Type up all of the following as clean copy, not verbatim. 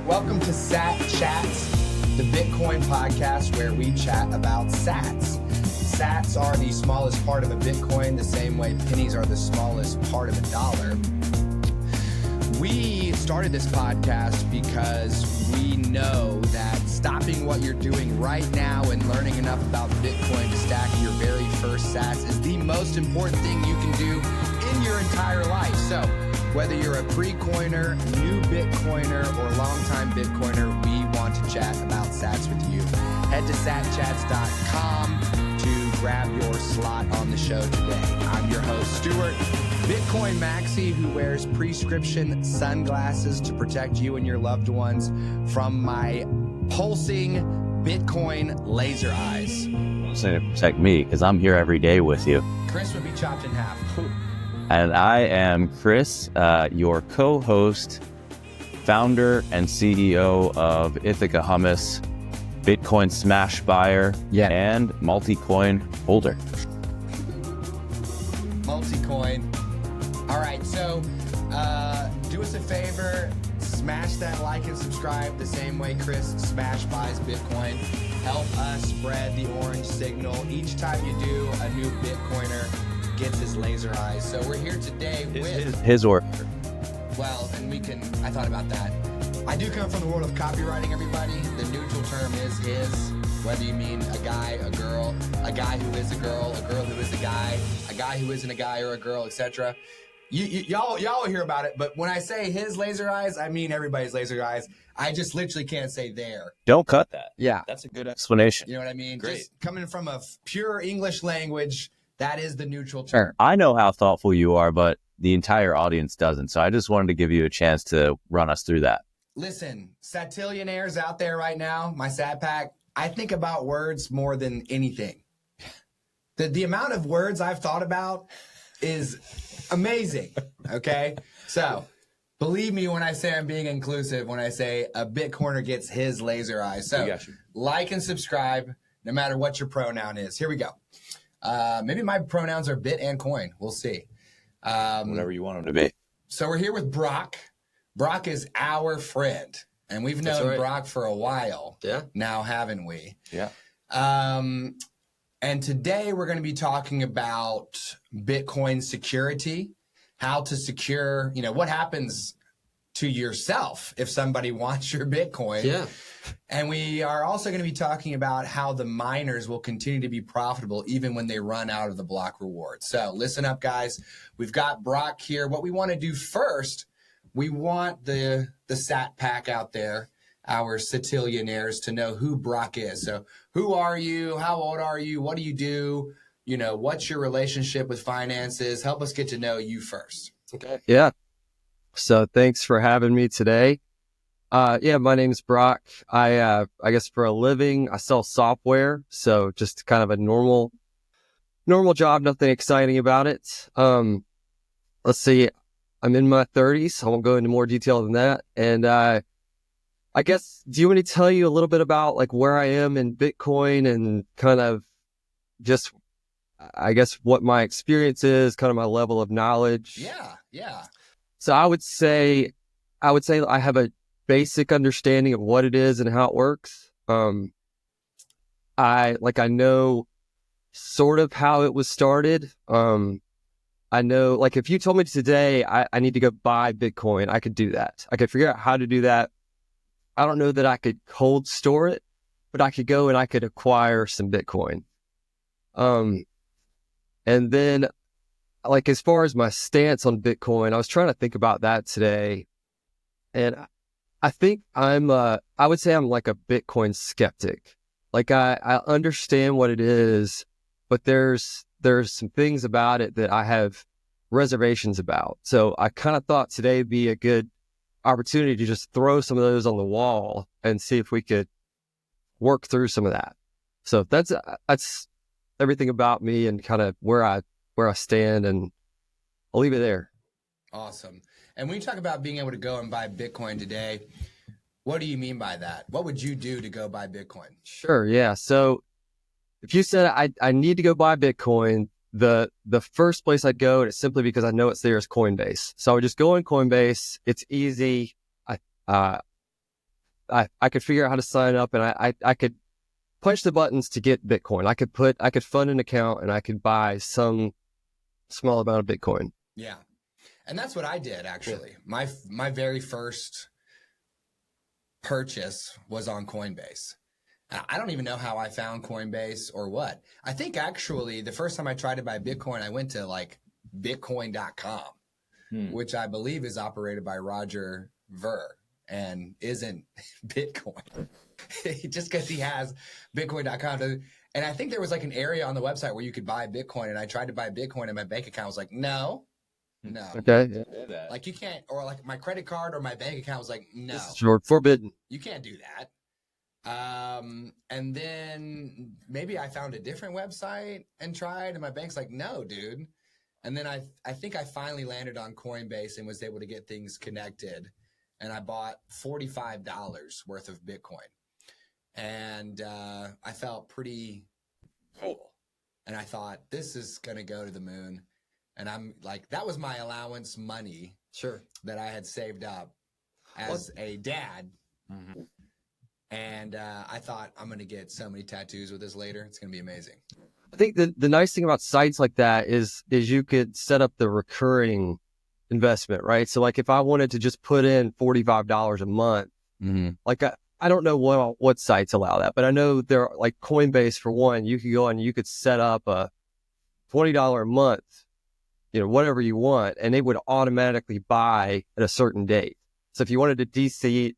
Welcome to Sat Chats, the Bitcoin podcast where we chat about sats. Sats are the smallest part of a Bitcoin, the same way pennies are the smallest part of a dollar. We started this podcast because we know that stopping what you're doing right now and learning enough about Bitcoin to stack your very first sats is the most important thing you can do in your entire life. So whether you're a pre-coiner, new Bitcoiner, or longtime Bitcoiner, we want to chat about sats with you. Head to satchats.com to grab your slot on the show today. I'm your host, Stuart, Bitcoin Maxi, who wears prescription sunglasses to protect you and your loved ones from my pulsing Bitcoin laser eyes. I'm saying to protect me because I'm here every day with you. Chris would be chopped in half. And I am Chris, your co-host, founder, and CEO of Ithaca Hummus, Bitcoin smash buyer, and multi-coin holder. Multi-coin. All right, so do us a favor, smash that like and subscribe the same way Chris smash buys Bitcoin. Help us spread the orange signal. Each time you do, a new Bitcoiner gets his laser eyes. So we're here today with his or well, and we can, I thought about that. I do come from the world of copywriting, everybody. The neutral term is his, whether you mean a guy, a girl, a guy who is a girl who is a guy who isn't a guy or a girl, etc. Y'all will hear about it, but when I say his laser eyes, I mean everybody's laser eyes. I just literally can't say their. Don't cut that. Yeah. That's a good explanation. You know what I mean? Great. Just coming from a pure English language, that is the neutral term. I know how thoughtful you are, but the entire audience doesn't. So I just wanted to give you a chance to run us through that. Listen, satillionaires out there right now, my sat pack, I think about words more than anything. The amount of words I've thought about is amazing, okay? So believe me when I say I'm being inclusive, when I say a Bitcoiner gets his laser eyes. So like and subscribe no matter what your pronoun is. Here we go. Maybe my pronouns are bit and coin. We'll see. Whatever you want them to be. So we're here with Brock. Brock is our friend, and we've known Brock for a while. Yeah. Now, haven't we? Yeah. And today we're going to be talking about Bitcoin security, how to secure, what happens to yourself if somebody wants your Bitcoin. Yeah. And we are also going to be talking about how the miners will continue to be profitable even when they run out of the block reward. So listen up, guys. We've got Brock here. What we want to do first, we want the sat pack out there, our satillionaires, to know who Brock is. So who are you? How old are you? What do you do? What's your relationship with finances? Help us get to know you first. Okay. Yeah. So thanks for having me today. My name's Brock. I guess for a living, I sell software. So just kind of a normal job, nothing exciting about it. Let's see. I'm in my 30s. I won't go into more detail than that. And, I guess, do you want me to tell you a little bit about like where I am in Bitcoin and kind of just, I guess, what my experience is, kind of my level of knowledge? Yeah. So I would say I have a basic understanding of what it is and how it works. I know sort of how it was started. I know, like, if you told me today I need to go buy Bitcoin, I could do that. I could figure out how to do that. I don't know that I could cold store it, but I could go and I could acquire some Bitcoin. And then, like, as far as my stance on Bitcoin, I was trying to think about that today. And I think I would say I'm like a Bitcoin skeptic. Like, I understand what it is, but there's some things about it that I have reservations about. So I kind of thought today would be a good opportunity to just throw some of those on the wall and see if we could work through some of that. So that's everything about me and kind of where I stand, and I'll leave it there. Awesome. And when you talk about being able to go and buy Bitcoin today, what do you mean by that? What would you do to go buy Bitcoin? Sure. Yeah. So if you said I need to go buy Bitcoin, the first place I'd go, and it's simply because I know it's there, is Coinbase. So I would just go on Coinbase. It's easy. I could figure out how to sign up, and I could punch the buttons to get Bitcoin. I could fund an account, and I could buy some small amount of Bitcoin. Yeah. And that's what I did, actually. Yeah. My very first purchase was on Coinbase. I don't even know how I found Coinbase or what. I think actually the first time I tried to buy Bitcoin, I went to like bitcoin.com, which I believe is operated by Roger Ver and isn't Bitcoin. Just because he has bitcoin.com. And I think there was like an area on the website where you could buy Bitcoin, and I tried to buy Bitcoin and my bank account was like, no. Okay. Like you can't, or like my credit card or my bank account was like, no. Sure, forbidden. You can't do that. And then maybe I found a different website and tried, and my bank's like, no, dude. And then I think I finally landed on Coinbase and was able to get things connected. And I bought $45 worth of Bitcoin. And I felt pretty cool. And I thought, this is going to go to the moon. And I'm like, that was my allowance money that I had saved up as a dad. Mm-hmm. And I thought, I'm going to get so many tattoos with this later. It's going to be amazing. I think the nice thing about sites like that is you could set up the recurring investment, right? So like if I wanted to just put in $45 a month, like I don't know what sites allow that, but I know there are like Coinbase for one, you could go and you could set up a $20 a month, whatever you want, and they would automatically buy at a certain date. So if you wanted to DCA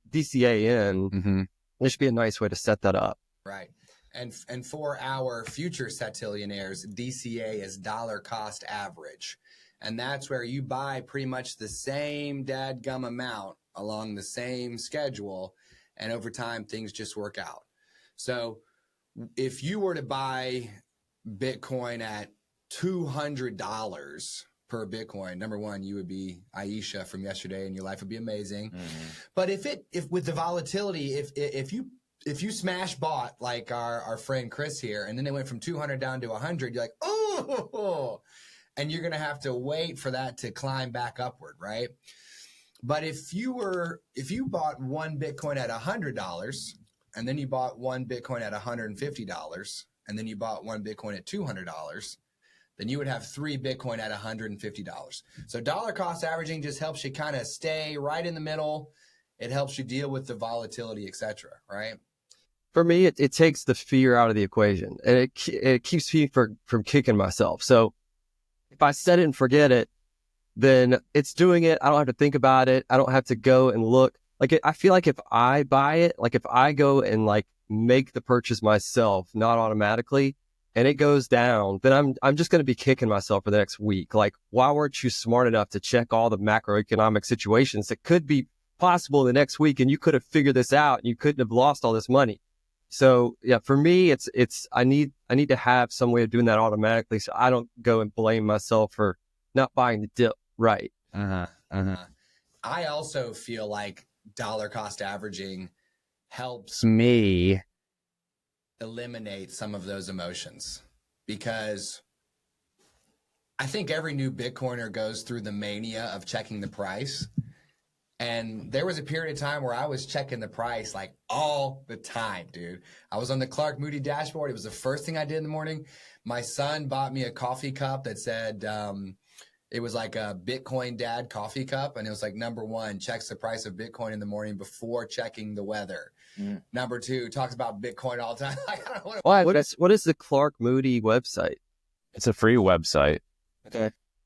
in, there should be a nice way to set that up. Right. And for our future satillionaires, DCA is dollar cost average. And that's where you buy pretty much the same dadgum amount along the same schedule. And over time, things just work out. So if you were to buy Bitcoin at $200 per Bitcoin, number one, you would be Aisha from yesterday and your life would be amazing. But if with the volatility, if you smash bought like our friend Chris here, and then it went from 200 down to 100, you're like, oh, and you're going to have to wait for that to climb back upward, right? But if you bought one Bitcoin at $100, and then you bought one Bitcoin at $150, and then you bought one Bitcoin at $200, then you would have three Bitcoin at $150. So dollar cost averaging just helps you kind of stay right in the middle. It helps you deal with the volatility, et cetera, right? For me, it takes the fear out of the equation, and it keeps me from kicking myself. So if I set it and forget it, then it's doing it. I don't have to think about it. I don't have to go and look. I feel like if I buy it, like if I go and like make the purchase myself, not automatically, and it goes down, then I'm just going to be kicking myself for the next week. Like, why weren't you smart enough to check all the macroeconomic situations that could be possible the next week, and you could have figured this out and you couldn't have lost all this money? So yeah, for me, it's I need to have some way of doing that automatically, so I don't go and blame myself for not buying the dip right. I also feel like dollar cost averaging helps me eliminate some of those emotions, because I think every new Bitcoiner goes through the mania of checking the price. And there was a period of time where I was checking the price like all the time, dude. I was on the Clark Moody dashboard. It was the first thing I did in the morning. My son bought me a coffee cup that said, it was like a Bitcoin dad coffee cup. And it was like, number one, checks the price of Bitcoin in the morning before checking the weather. Number two, talks about Bitcoin all the time. I don't know what is the Clark Moody website? It's a free website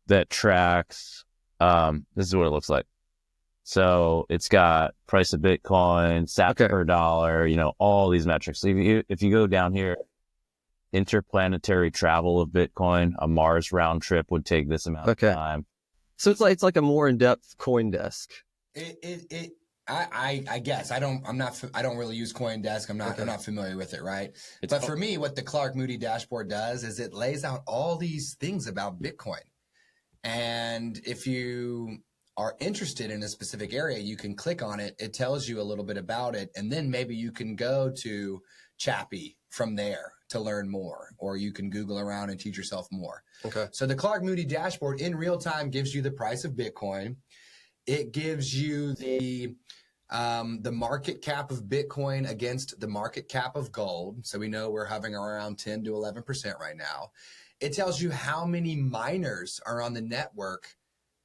that tracks, this is what it looks like. So it's got price of Bitcoin, sats per dollar, all these metrics. So if you go down here, interplanetary travel of Bitcoin, a Mars round trip would take this amount of time. So it's like a more in-depth CoinDesk. I guess I don't really use CoinDesk. I'm not familiar with it, right? But for me, what the Clark Moody dashboard does is it lays out all these things about Bitcoin. And if you are interested in a specific area, you can click on it. It tells you a little bit about it. And then maybe you can go to Chappie from there to learn more, or you can Google around and teach yourself more. So the Clark Moody dashboard in real time gives you the price of Bitcoin. It gives you the the market cap of Bitcoin against the market cap of gold. So we know we're hovering around 10 to 11% right now. It tells you how many miners are on the network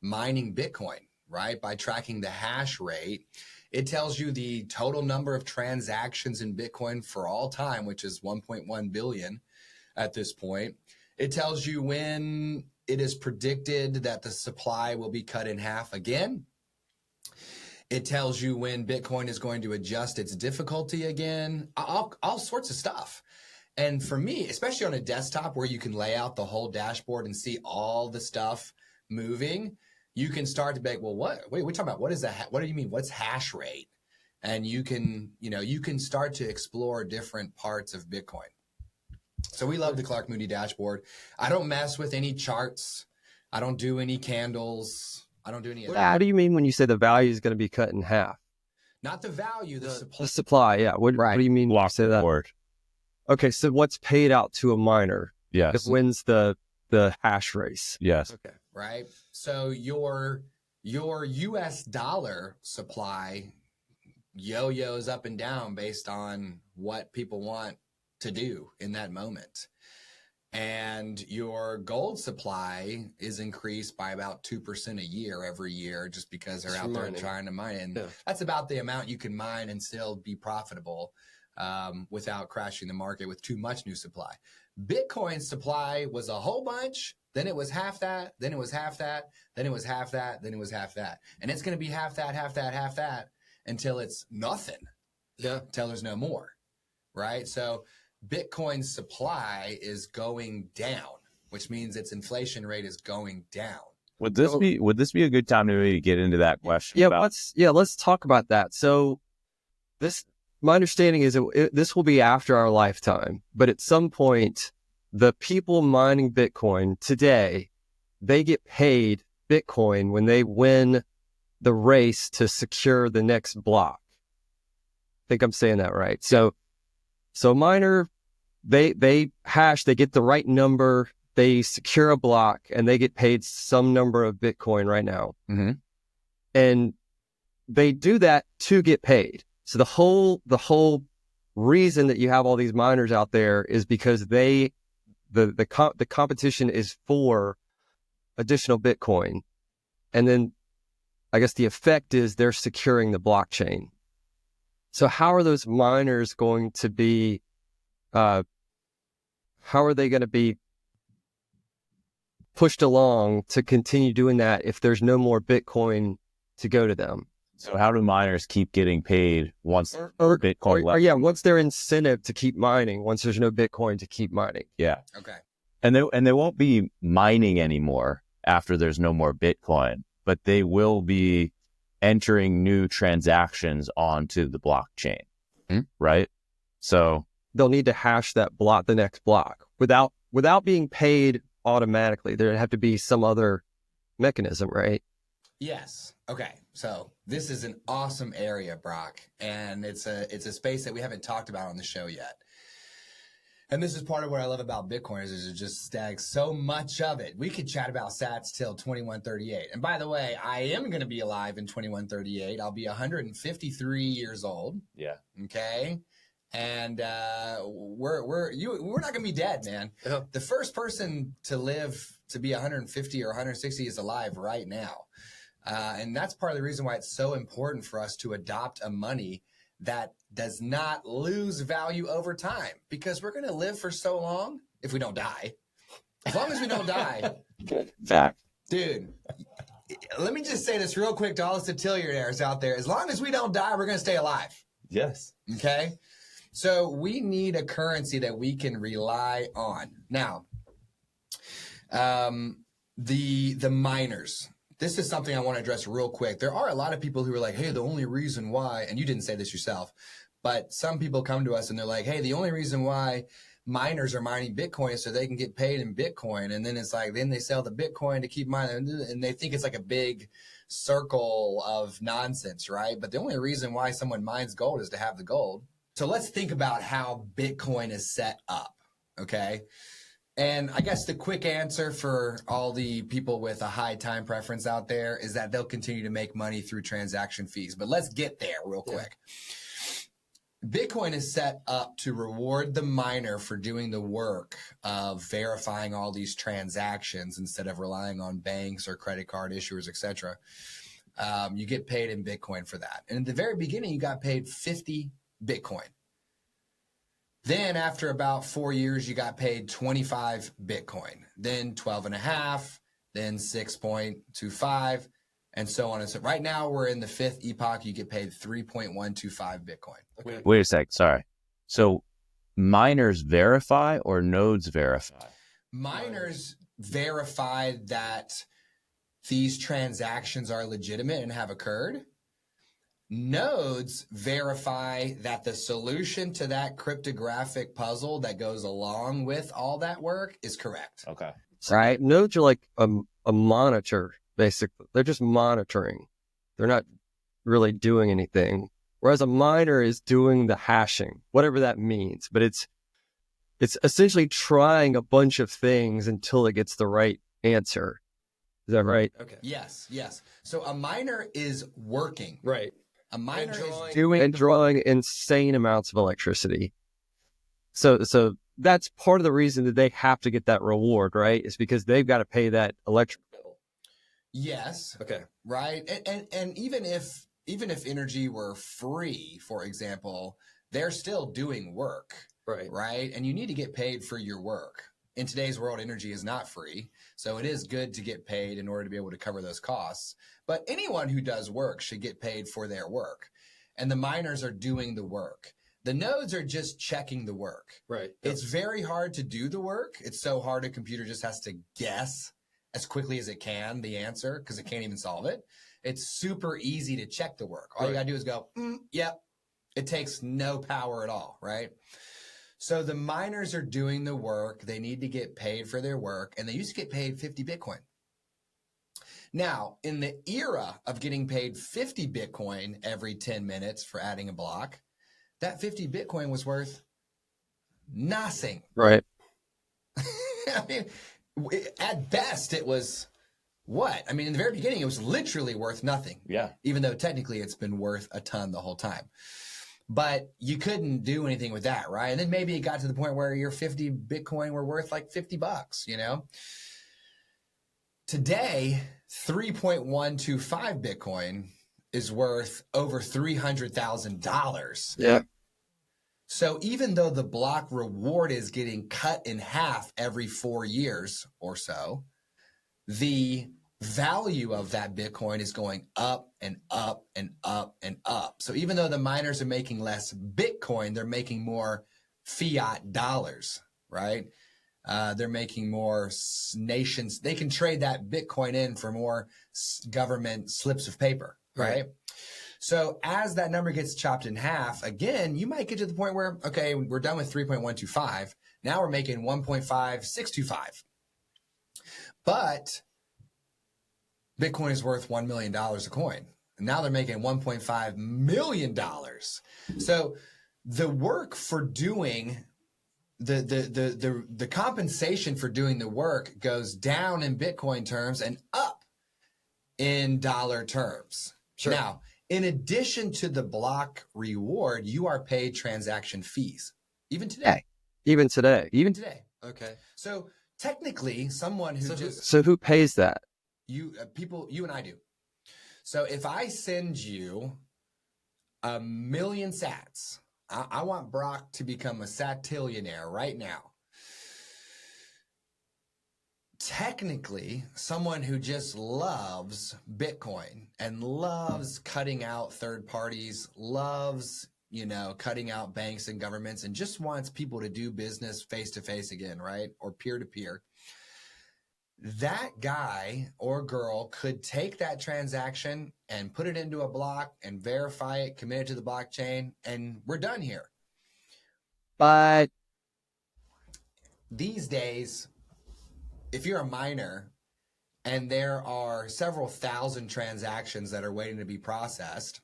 mining Bitcoin, right? By tracking the hash rate. It tells you the total number of transactions in Bitcoin for all time, which is 1.1 billion at this point. It tells you when it is predicted that the supply will be cut in half again. It tells you when Bitcoin is going to adjust its difficulty again, all sorts of stuff. And for me, especially on a desktop where you can lay out the whole dashboard and see all the stuff moving, you can start to be like, well, wait, we're talking about, what do you mean? What's hash rate? And you can start to explore different parts of Bitcoin. So we love the Clark Moody dashboard. I don't mess with any charts. I don't do any candles. I don't do any of that. How do you mean when you say the value is going to be cut in half? Not the value, the supply. The supply, yeah. What do you mean when you say that? Word. Okay, so what's paid out to a miner Yes. that wins the hash race? Yes. Okay. Right. So your US dollar supply yo-yos up and down based on what people want to do in that moment. And your gold supply is increased by about 2% a year every year, just because they're out there trying to mine. And that's about the amount you can mine and still be profitable without crashing the market with too much new supply. Bitcoin supply was a whole bunch. Then it was half that. Then it was half that. Then it was half that. Then it was half that. And it's going to be half that, half that, half that until it's nothing. Yeah. Until there's no more. Right. So Bitcoin's supply is going down, which means its inflation rate is going down. Would this be a good time to maybe get into that question? Yeah, let's talk about that. So my understanding is this will be after our lifetime, but at some point, the people mining Bitcoin today, they get paid Bitcoin when they win the race to secure the next block. I think I'm saying that right. So miner, they hash, they get the right number, they secure a block, and they get paid some number of Bitcoin right now. Mm-hmm. And they do that to get paid. So the whole reason that you have all these miners out there is because the competition is for additional Bitcoin. And then I guess the effect is they're securing the blockchain. So how are those miners going to be, how are they going to be pushed along to continue doing that if there's no more Bitcoin to go to them? So how do miners keep getting paid once Bitcoin what's their incentive to keep mining once there's no Bitcoin to keep mining? Yeah. Okay. And they won't be mining anymore after there's no more Bitcoin, but they will be entering new transactions onto the blockchain, right? So they'll need to hash that block, the next block, without being paid automatically. There'd have to be some other mechanism, right? Yes. Okay. So this is an awesome area, Brock, and it's a space that we haven't talked about on the show yet. And this is part of what I love about Bitcoin is it just stacks so much of it. We could chat about sats till 2138. And by the way, I am going to be alive in 2138. I'll be 153 years old. Yeah. Okay. And we're not going to be dead, man. Yeah. The first person to live to be 150 or 160 is alive right now. And that's part of the reason why it's so important for us to adopt a money that does not lose value over time, because we're going to live for so long if we don't die. As long as we don't die. Fact. Dude, let me just say this real quick to all the centillionaires out there. As long as we don't die, we're going to stay alive. Yes. Okay? So we need a currency that we can rely on. Now, the miners. This is something I want to address real quick. There are a lot of people who are like, hey, the only reason why, and you didn't say this yourself, but some people come to us and they're like, hey, the only reason why miners are mining Bitcoin is so they can get paid in Bitcoin. And then it's like, then they sell the Bitcoin to keep mining, and they think it's like a big circle of nonsense, right? But the only reason why someone mines gold is to have the gold. So let's think about how Bitcoin is set up, okay? And I guess the quick answer for all the people with a high time preference out there is that they'll continue to make money through transaction fees. But let's get there real quick. Bitcoin is set up to reward the miner for doing the work of verifying all these transactions instead of relying on banks or credit card issuers, etc. You get paid in Bitcoin for that. And at the very beginning, you got paid 50 Bitcoin. Then after about 4 years, you got paid 25 Bitcoin, then 12 and a half, then 6.25, and so on and so. Right now, we're in the fifth epoch. You get paid 3.125 Bitcoin. Okay. Wait a sec. Sorry. So miners verify or nodes verify? Miners verify that these transactions are legitimate and have occurred. Nodes verify that the solution to that cryptographic puzzle that goes along with all that work is correct. Okay. Right. Nodes are like a monitor, basically. They're just monitoring. They're not really doing anything. Whereas a miner is doing the hashing, whatever that means. But it's essentially trying a bunch of things until it gets the right answer. Is that right? Okay. Yes. So a miner is working. Right. A miner is drawing insane amounts of electricity. So that's part of the reason that they have to get that reward, right? Is because they've got to pay that electric bill. Yes. Okay. Right. And even if energy were free, for example, they're still doing work. Right. Right. And you need to get paid for your work. In today's world, energy is not free. So it is good to get paid in order to be able to cover those costs. But anyone who does work should get paid for their work. And the miners are doing the work. The nodes are just checking the work. Right. It's very hard to do the work. It's so hard a computer just has to guess as quickly as it can the answer because it can't even solve it. It's super easy to check the work. All you got to do is go, yep. It takes no power at all, right? So the miners are doing the work. They need to get paid for their work, and they used to get paid 50 Bitcoin. Now, in the era of getting paid 50 Bitcoin every 10 minutes for adding a block, that 50 Bitcoin was worth nothing. Right. I mean, at best, it was what? I mean, in the very beginning, it was literally worth nothing. Yeah. Even though technically it's been worth a ton the whole time. But you couldn't do anything with that, right? And then maybe it got to the point where your 50 Bitcoin were worth like $50, you know? Today, 3.125 Bitcoin is worth over $300,000. Yeah. So even though the block reward is getting cut in half every 4 years or so, the value of that Bitcoin is going up and up and up and up. So even though the miners are making less Bitcoin, they're making more fiat dollars, right? They're making more nations. They can trade that Bitcoin in for more government slips of paper, right? So as that number gets chopped in half, again, you might get to the point where, okay, we're done with 3.125. Now we're making 1.5625. But Bitcoin is worth $1 million a coin. And now they're making $1.5 million. So the work for doing the compensation for doing the work goes down in Bitcoin terms and up in dollar terms. Sure. Now, in addition to the block reward, you are paid transaction fees. Even today. Even today. Okay. So technically, someone who So who pays that? You and I do. So if I send you 1 million sats, I want Brock to become a satillionaire right now. Technically, someone who just loves Bitcoin and loves cutting out third parties, loves, cutting out banks and governments, and just wants people to do business face to face again, right? Or peer to peer. That guy or girl could take that transaction and put it into a block and verify it, commit it to the blockchain, and we're done here. But these days, if you're a miner and there are several thousand transactions that are waiting to be processed,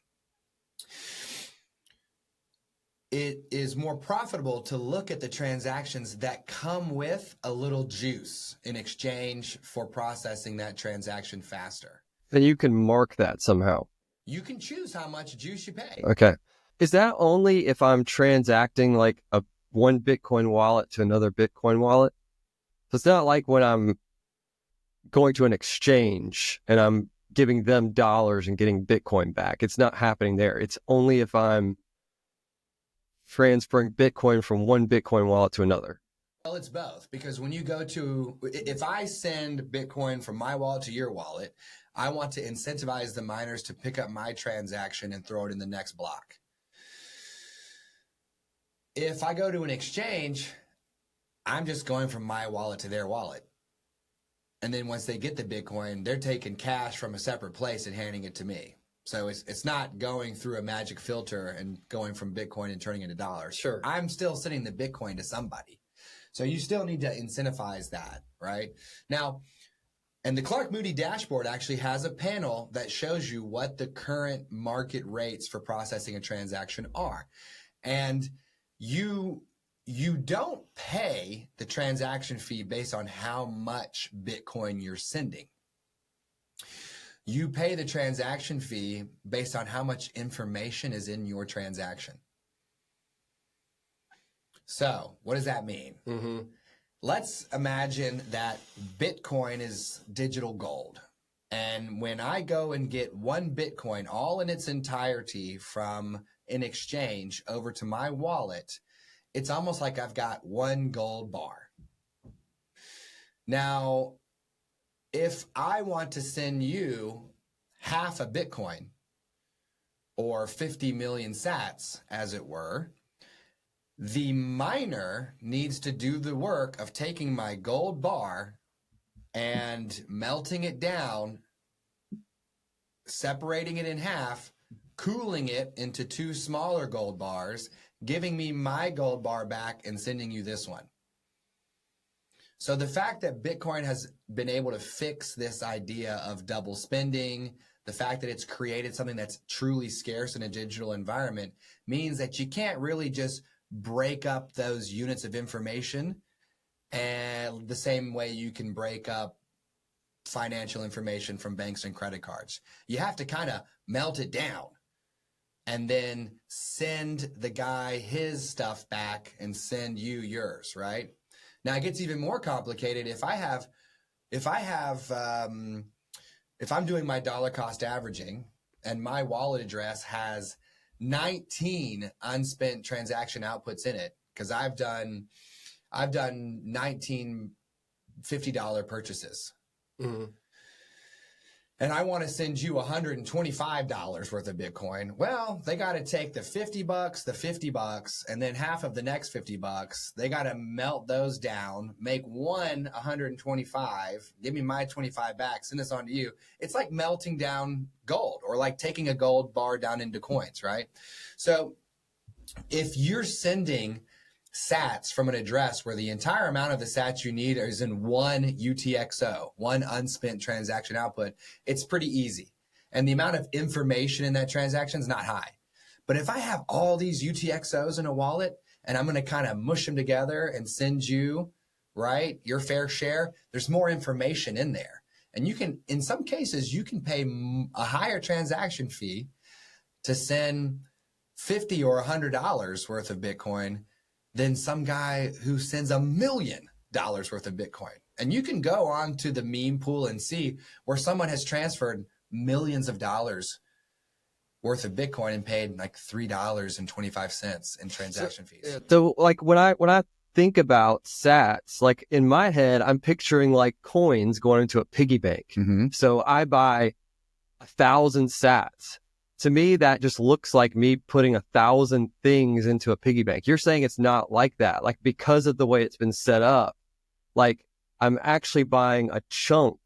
it is more profitable to look at the transactions that come with a little juice in exchange for processing that transaction faster. Then you can mark that somehow. You can choose how much juice you pay. Okay. Is that only if I'm transacting like one Bitcoin wallet to another Bitcoin wallet? So it's not like when I'm going to an exchange and I'm giving them dollars and getting Bitcoin back. It's not happening there. It's only if I'm transferring Bitcoin from one Bitcoin wallet to another. Well, it's both, because when you go to, if I send Bitcoin from my wallet to your wallet, I want to incentivize the miners to pick up my transaction and throw it in the next block. If I go to an exchange, I'm just going from my wallet to their wallet. And then once they get the Bitcoin, they're taking cash from a separate place and handing it to me. So it's not going through a magic filter and going from Bitcoin and turning into dollars. Sure. I'm still sending the Bitcoin to somebody. So you still need to incentivize that, right? Now, and the Clark Moody dashboard actually has a panel that shows you what the current market rates for processing a transaction are. And you don't pay the transaction fee based on how much Bitcoin you're sending. You pay the transaction fee based on how much information is in your transaction. So what does that mean? Mm-hmm. Let's imagine that Bitcoin is digital gold. And when I go and get one Bitcoin, all in its entirety from an exchange over to my wallet, it's almost like I've got one gold bar. Now, if I want to send you half a Bitcoin, or 50 million sats, as it were, the miner needs to do the work of taking my gold bar and melting it down, separating it in half, cooling it into two smaller gold bars, giving me my gold bar back and sending you this one. So the fact that Bitcoin has been able to fix this idea of double spending, the fact that it's created something that's truly scarce in a digital environment, means that you can't really just break up those units of information and the same way you can break up financial information from banks and credit cards. You have to kind of melt it down and then send the guy his stuff back and send you yours, right? Now it gets even more complicated if I'm doing my dollar cost averaging and my wallet address has 19 unspent transaction outputs in it, because I've done 19 $50 purchases. Mm-hmm. And I want to send you $125 worth of Bitcoin. Well, they got to take the $50, the $50, and then half of the next $50. They got to melt those down, make one 125, give me my 25 back, send this on to you. It's like melting down gold, or like taking a gold bar down into coins, right? So if you're sending sats from an address where the entire amount of the sats you need is in one UTXO, one unspent transaction output, it's pretty easy. And the amount of information in that transaction is not high. But if I have all these UTXOs in a wallet and I'm going to kind of mush them together and send you, right, your fair share, there's more information in there. And you can, in some cases, you can pay a higher transaction fee to send $50 or $100 worth of Bitcoin than some guy who sends $1 million worth of Bitcoin. And you can go on to the meme pool and see where someone has transferred millions of dollars worth of Bitcoin and paid like $3.25 in transaction fees. So like when I think about sats, like in my head, I'm picturing like coins going into a piggy bank. Mm-hmm. So I buy 1,000 sats. To me, that just looks like me putting 1,000 things into a piggy bank. You're saying it's not like that. Like because of the way it's been set up, like I'm actually buying a chunk,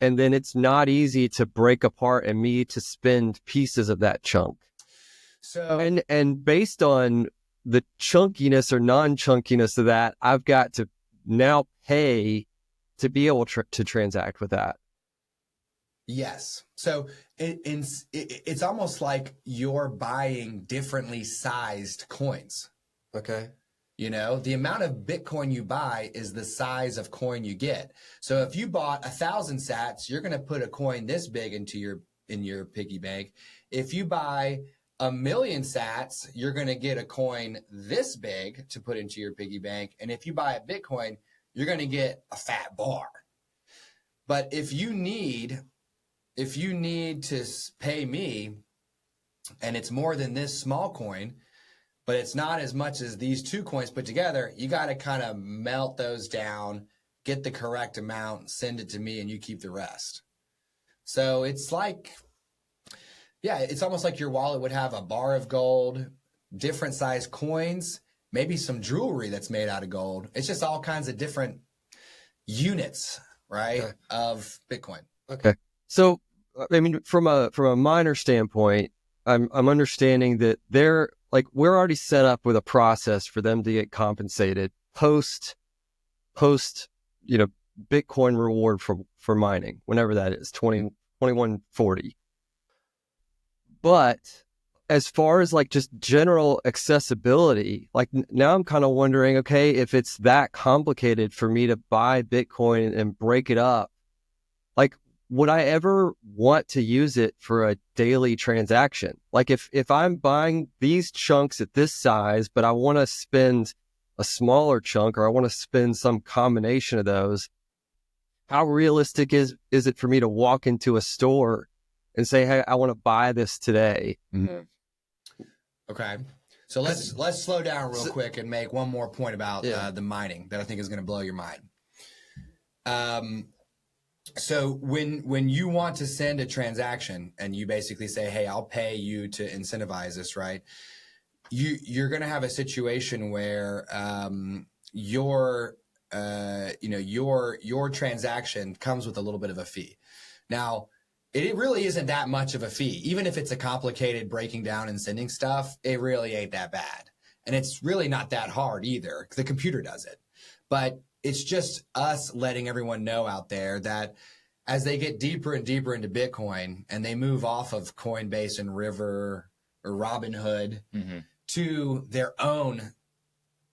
and then it's not easy to break apart and me to spend pieces of that chunk. So and based on the chunkiness or non-chunkiness of that, I've got to now pay to be able to transact with that. Yes. So it's almost like you're buying differently sized coins. Okay. You know, the amount of Bitcoin you buy is the size of coin you get. So if you bought 1,000 sats, you're going to put a coin this big in your piggy bank. If you buy 1,000,000 sats, you're going to get a coin this big to put into your piggy bank. And if you buy a Bitcoin, you're going to get a fat bar. But if you need to pay me and it's more than this small coin, but it's not as much as these two coins put together, you got to kind of melt those down, get the correct amount, send it to me, and you keep the rest. So it's like, yeah, it's almost like your wallet would have a bar of gold, different size coins, maybe some jewelry that's made out of gold. It's just all kinds of different units, right, Okay. of Bitcoin. Okay. So, I mean, from a miner standpoint, I'm understanding that we're already set up with a process for them to get compensated post, Bitcoin reward for mining, whenever that is, 2140. But as far as like just general accessibility, like now I'm kind of wondering, okay, if it's that complicated for me to buy Bitcoin and break it up, like, would I ever want to use it for a daily transaction? Like if I'm buying these chunks at this size, but I want to spend a smaller chunk or I want to spend some combination of those, how realistic is it for me to walk into a store and say, hey, I want to buy this today? Mm-hmm. Okay. So let's slow down real quick and make one more point about the mining that I think is going to blow your mind. So when you want to send a transaction and you basically say, hey, I'll pay you to incentivize this, right? You're going to have a situation where your transaction comes with a little bit of a fee. Now, it really isn't that much of a fee. Even if it's a complicated breaking down and sending stuff, it really ain't that bad. And it's really not that hard either. The computer does it. But it's just us letting everyone know out there that as they get deeper and deeper into Bitcoin and they move off of Coinbase and River or Robinhood to their own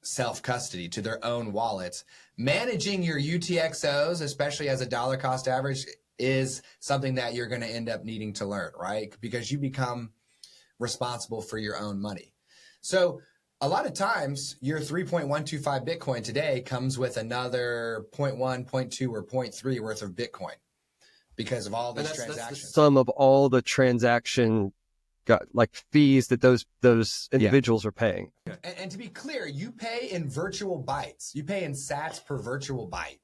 self-custody, to their own wallets, managing your UTXOs, especially as a dollar cost average, is something that you're going to end up needing to learn, right? Because you become responsible for your own money. So a lot of times your 3.125 Bitcoin today comes with another 0.1, 0.2, or 0.3 worth of Bitcoin because of all these transactions. That's the sum of all the transaction fees that those individuals are paying. And to be clear, you pay in virtual bytes. You pay in sats per virtual byte.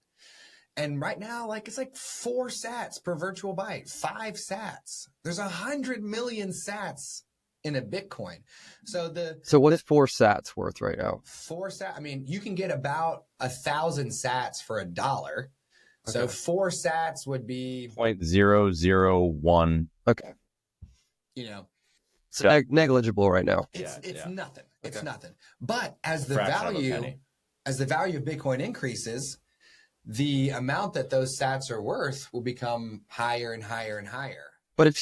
And right now, it's like 4 sats per virtual byte, 5 sats. There's 100 million sats in a Bitcoin. So what is 4 sats worth right now? 4 sats. I mean, you can get about 1,000 sats for $1. Okay. So 4 sats would be 0.001. Okay. So negligible right now. It's nothing. It's nothing. But as the value of Bitcoin increases, the amount that those sats are worth will become higher and higher and higher. But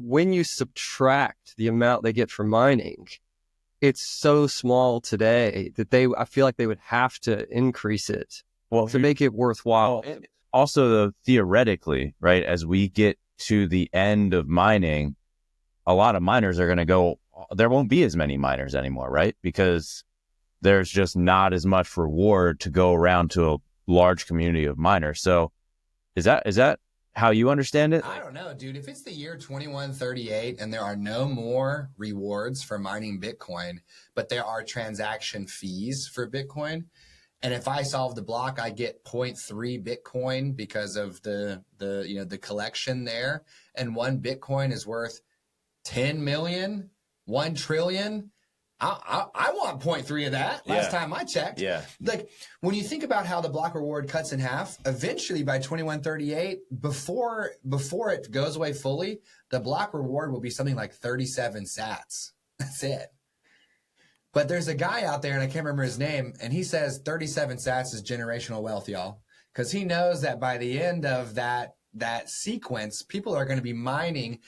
when you subtract the amount they get for mining, it's so small today that I feel like they would have to increase it to make it worthwhile. Also, theoretically, right, as we get to the end of mining, a lot of miners are going to go, there won't be as many miners anymore, right? Because there's just not as much reward to go around to a large community of miners. So is that how you understand it? I don't know, dude. If it's the year 2138 and there are no more rewards for mining Bitcoin, but there are transaction fees for Bitcoin, and if I solve the block, I get 0.3 Bitcoin because of the collection there, and 1 Bitcoin is worth 10 million, 1 trillion. I want 0.3 of that. Last time I checked. Yeah. Like when you think about how the block reward cuts in half, eventually by 2138, before it goes away fully, the block reward will be something like 37 sats. That's it. But there's a guy out there, and I can't remember his name, and he says 37 sats is generational wealth, y'all. Because he knows that by the end of that that sequence, people are going to be mining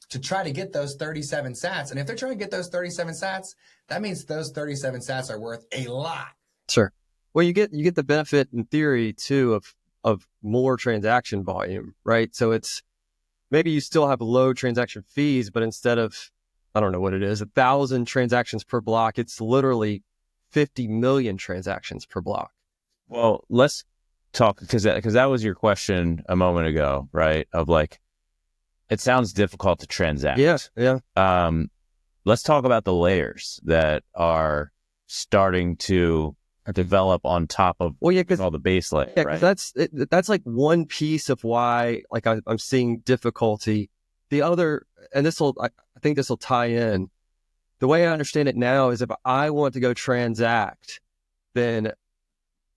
to try to get those 37 sats. And if they're trying to get those 37 sats, that means those 37 sats are worth a lot. Sure. Well, you get the benefit in theory too of more transaction volume, right? So it's maybe you still have low transaction fees, but instead of, I don't know what it is, 1,000 transactions per block, it's literally 50 million transactions per block. Well, let's talk, because that was your question a moment ago, right? Of like, it sounds difficult to transact. Yeah. Let's talk about the layers that are starting to develop on top of all the base layer, right? That's like one piece of why like I'm seeing difficulty. The other, and I think this will tie in. The way I understand it now is if I want to go transact, then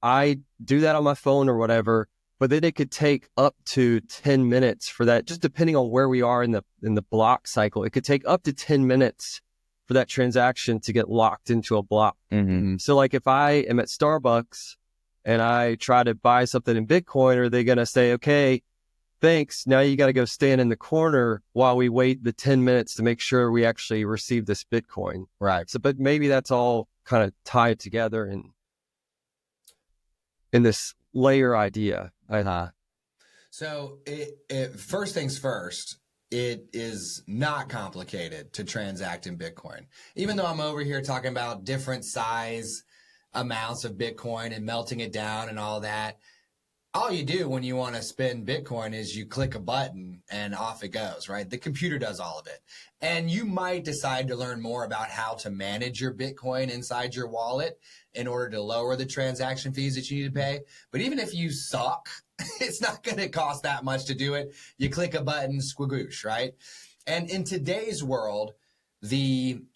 I do that on my phone or whatever, but then it could take up to 10 minutes for that, just depending on where we are in the block cycle. It could take up to 10 minutes for that transaction to get locked into a block. Mm-hmm. So like if I am at Starbucks and I try to buy something in Bitcoin, are they going to say, okay, thanks, now you got to go stand in the corner while we wait the 10 minutes to make sure we actually receive this Bitcoin? Right. So, but maybe that's all kind of tied together in this layer idea. So first things first, it is not complicated to transact in Bitcoin. Even though I'm over here talking about different size amounts of Bitcoin and melting it down and all that, all you do when you want to spend Bitcoin is you click a button and off it goes, right? The computer does all of it. And you might decide to learn more about how to manage your Bitcoin inside your wallet in order to lower the transaction fees that you need to pay. But even if you suck, it's not going to cost that much to do it. You click a button, squigoosh, right? And in today's world, when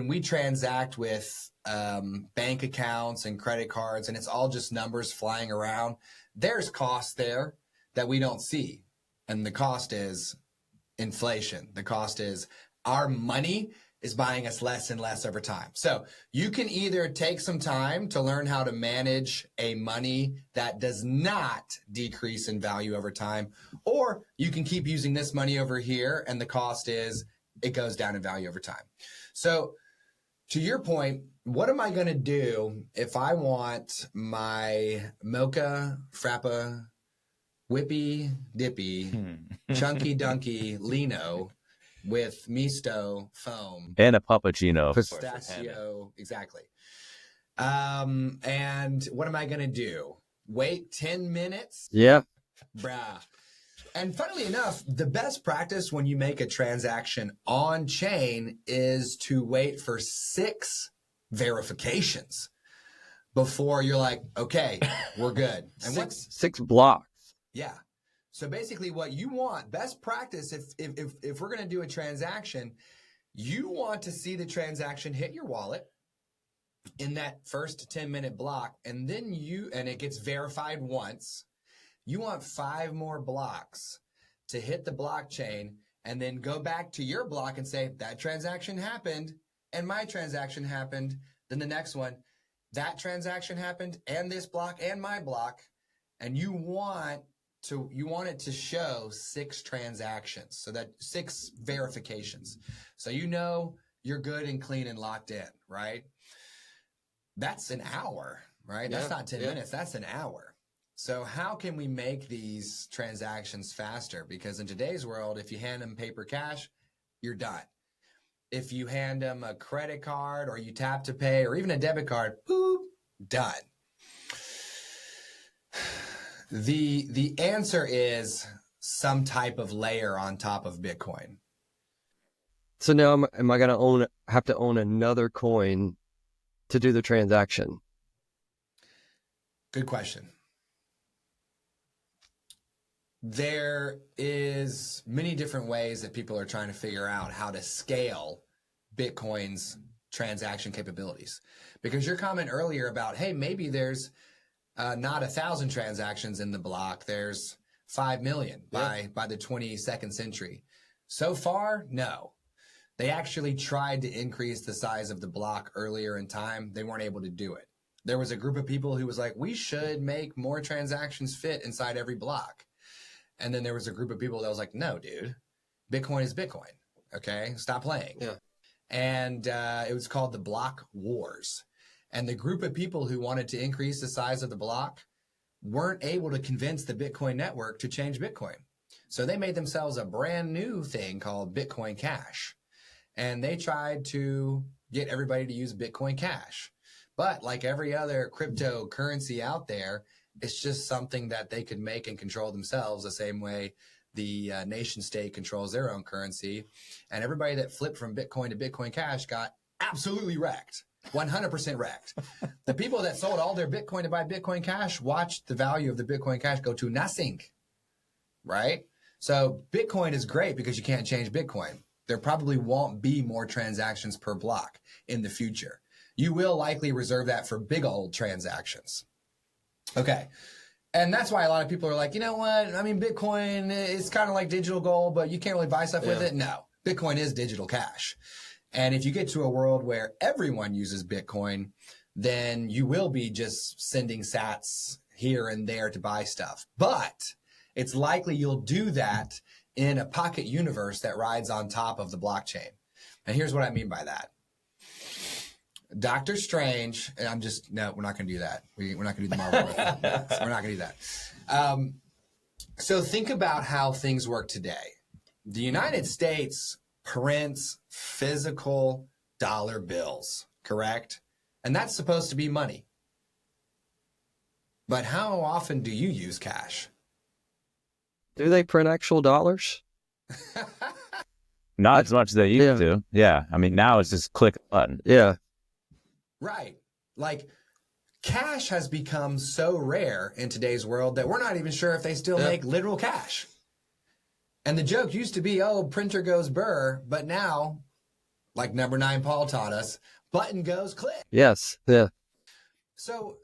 we transact with bank accounts and credit cards, and it's all just numbers flying around, there's costs there that we don't see. And the cost is inflation. The cost is our money is buying us less and less over time. So you can either take some time to learn how to manage a money that does not decrease in value over time, or you can keep using this money over here, and the cost is it goes down in value over time. So to your point, what am I going to do if I want my mocha, frappa, whippy, dippy, chunky dunky, lino with misto foam and a puppuccino, pistachio, exactly. And what am I going to do? Wait 10 minutes? Yeah. Bruh. And funnily enough, the best practice when you make a transaction on chain is to wait for 6 verifications before you're like, okay, we're good. And six blocks. Yeah. So basically what you want, best practice, if we're going to do a transaction, you want to see the transaction hit your wallet in that first 10-minute block, and then and it gets verified once. You want 5 more blocks to hit the blockchain and then go back to your block and say, that transaction happened and my transaction happened. Then the next one, that transaction happened and this block and my block. And you want it to show 6 transactions. So that 6 verifications. So you know you're good and clean and locked in, right? That's an hour, right? Yeah, that's not 10 minutes. That's an hour. So how can we make these transactions faster? Because in today's world, if you hand them paper cash, you're done. If you hand them a credit card or you tap to pay or even a debit card, boop, done. The answer is some type of layer on top of Bitcoin. So now am I going to have to own another coin to do the transaction? Good question. There is many different ways that people are trying to figure out how to scale Bitcoin's transaction capabilities. Because your comment earlier about, hey, maybe there's not 1,000 transactions in the block, there's 5 million by the 22nd century. So far, no. They actually tried to increase the size of the block earlier in time. They weren't able to do it. There was a group of people who was like, we should make more transactions fit inside every block. And then there was a group of people that was like, no, dude, Bitcoin is Bitcoin. Okay, stop playing. Yeah. And it was called the block wars. And the group of people who wanted to increase the size of the block weren't able to convince the Bitcoin network to change Bitcoin. So they made themselves a brand new thing called Bitcoin Cash. And they tried to get everybody to use Bitcoin Cash. But like every other cryptocurrency out there, it's just something that they could make and control themselves the same way the nation state controls their own currency. And everybody that flipped from Bitcoin to Bitcoin Cash got absolutely wrecked. 100% wrecked. The people that sold all their Bitcoin to buy Bitcoin Cash watched the value of the Bitcoin Cash go to nothing, right? So Bitcoin is great because you can't change Bitcoin. There probably won't be more transactions per block in the future. You will likely reserve that for big old transactions. Okay. And that's why a lot of people are like, you know what? I mean, Bitcoin is kind of like digital gold, but you can't really buy stuff with it. No, Bitcoin is digital cash. And if you get to a world where everyone uses Bitcoin, then you will be just sending sats here and there to buy stuff. But it's likely you'll do that in a pocket universe that rides on top of the blockchain. And here's what I mean by that. Doctor Strange, and no, we're not going to do that. We're not going to do the Marvel. We're not going to do that. So think about how things work today. The United States prints physical dollar bills, correct? And that's supposed to be money. But how often do you use cash? Do they print actual dollars? Not as much as they used to. Yeah. I mean, now it's just click a button. Yeah. Right. Like cash has become so rare in today's world that we're not even sure if they still make literal cash. And the joke used to be, oh, printer goes burr, but now, like number 9 Paul taught us, button goes click. Yes. Yeah. So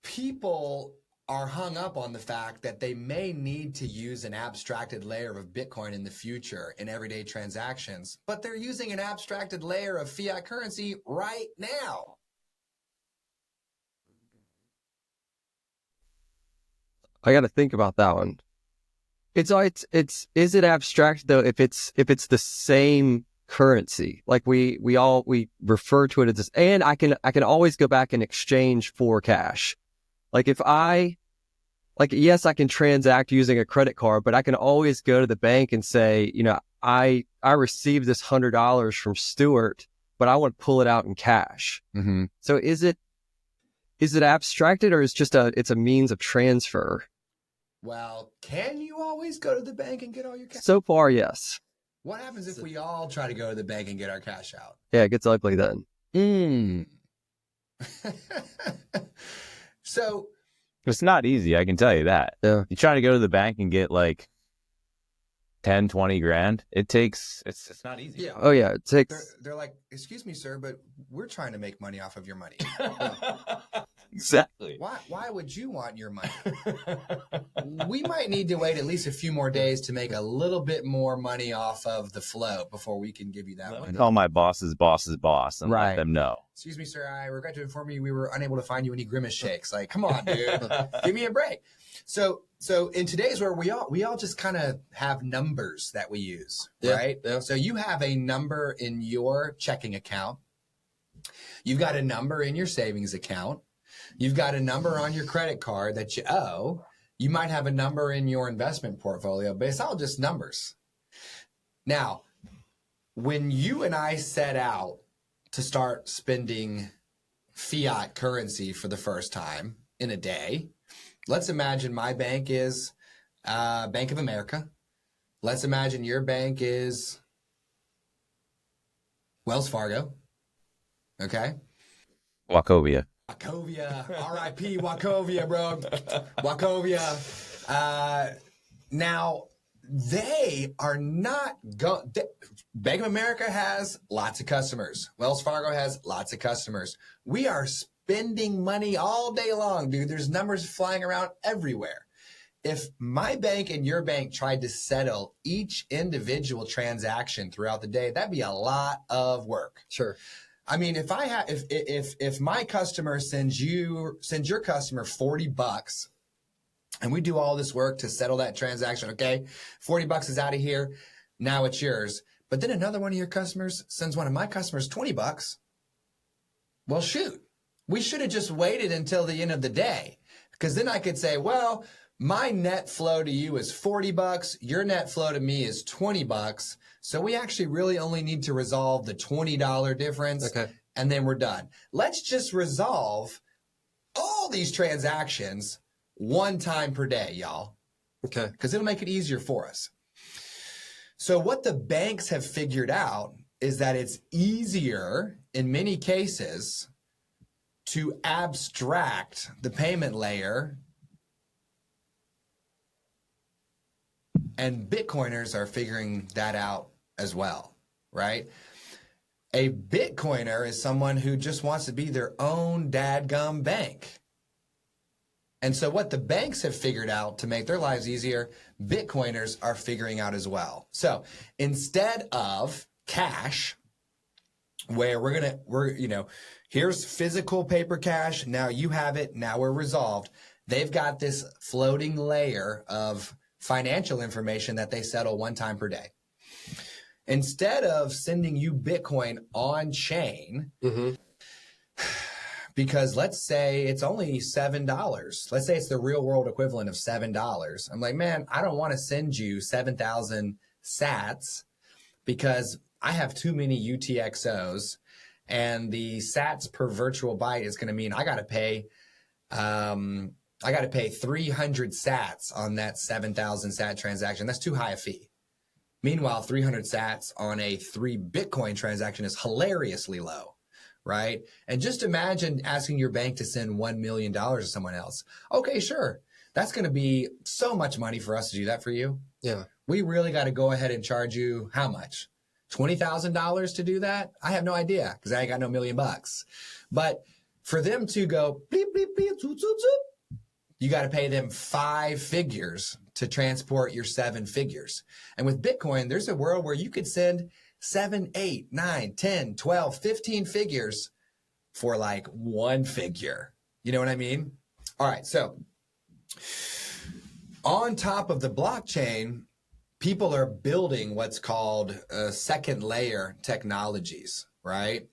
people are hung up on the fact that they may need to use an abstracted layer of Bitcoin in the future in everyday transactions, but they're using an abstracted layer of fiat currency right now. I got to think about that one. Is it abstract though if it's the same currency? Like we refer to it as this, and I can always go back and exchange for cash. Like yes, I can transact using a credit card, but I can always go to the bank and say, you know, I received this $100 from Stuart, but I want to pull it out in cash. Mm-hmm. So is it abstracted, or is it's a means of transfer? Well, can you always go to the bank and get all your cash? So far, yes. What happens if we all try to go to the bank and get our cash out? Yeah, it gets ugly then. So it's not easy, I can tell you that. Yeah. You try to go to the bank and get like 10, 20 grand. It's not easy. Yeah. Oh yeah, it takes. They're like, excuse me, sir, but we're trying to make money off of your money. Exactly. Why would you want your money? We might need to wait at least a few more days to make a little bit more money off of the float before we can give you that money. Call my boss's boss's boss and let them know. Excuse me, sir, I regret to inform you we were unable to find you any grimace shakes. Like, come on, dude, give me a break. So in today's world, we all just kind of have numbers that we use, right? Yeah. So you have a number in your checking account. You've got a number in your savings account. You've got a number on your credit card that you owe. You might have a number in your investment portfolio, but it's all just numbers. Now, when you and I set out to start spending fiat currency for the first time in a day, let's imagine my bank is Bank of America. Let's imagine your bank is Wells Fargo. Okay? Wachovia. R.I.P. Wachovia, bro. Wachovia. Now, they are not going. Bank of America has lots of customers. Wells Fargo has lots of customers. We are spending money all day long, dude. There's numbers flying around everywhere. If my bank and your bank tried to settle each individual transaction throughout the day, that'd be a lot of work. Sure. I mean, if my customer sends your customer $40 And we do all this work to settle that transaction. Okay, $40 is out of here. Now it's yours. But then another one of your customers sends one of my customers $20. Well, shoot, we should have just waited until the end of the day, because then I could say, well, my net flow to you is $40. Your net flow to me is $20. So we actually really only need to resolve the $20 difference. Okay. And then we're done. Let's just resolve all these transactions one time per day, y'all. Okay. Because it'll make it easier for us. So what the banks have figured out is that it's easier in many cases to abstract the payment layer, and Bitcoiners are figuring that out as well, right? A Bitcoiner is someone who just wants to be their own dadgum bank. And so what the banks have figured out to make their lives easier, Bitcoiners are figuring out as well. So instead of cash, where here's physical paper cash, now you have it, now we're resolved. They've got this floating layer of financial information that they settle one time per day. Instead of sending you Bitcoin on chain, because let's say it's only $7. Let's say it's the real world equivalent of $7. I'm like, man, I don't want to send you 7,000 sats because I have too many UTXOs, and the sats per virtual byte is going to mean I got to pay 300 sats on that 7,000 sat transaction. That's too high a fee. Meanwhile, 300 sats on a 3 Bitcoin transaction is hilariously low, right? And just imagine asking your bank to send $1 million to someone else. Okay, sure. That's going to be so much money for us to do that for you. Yeah. We really got to go ahead and charge you how much? $20,000 to do that? I have no idea, because I ain't got no $1 million. But for them to go bleep, bleep, bleep, zoop, zoop, zoop, you got to pay them 5 figures to transport your 7 figures. And with Bitcoin, there's a world where you could send 7, 8, 9, 10, 12, 15 figures for like 1 figure. You know what I mean? All right. So on top of the blockchain, people are building what's called second layer technologies, right?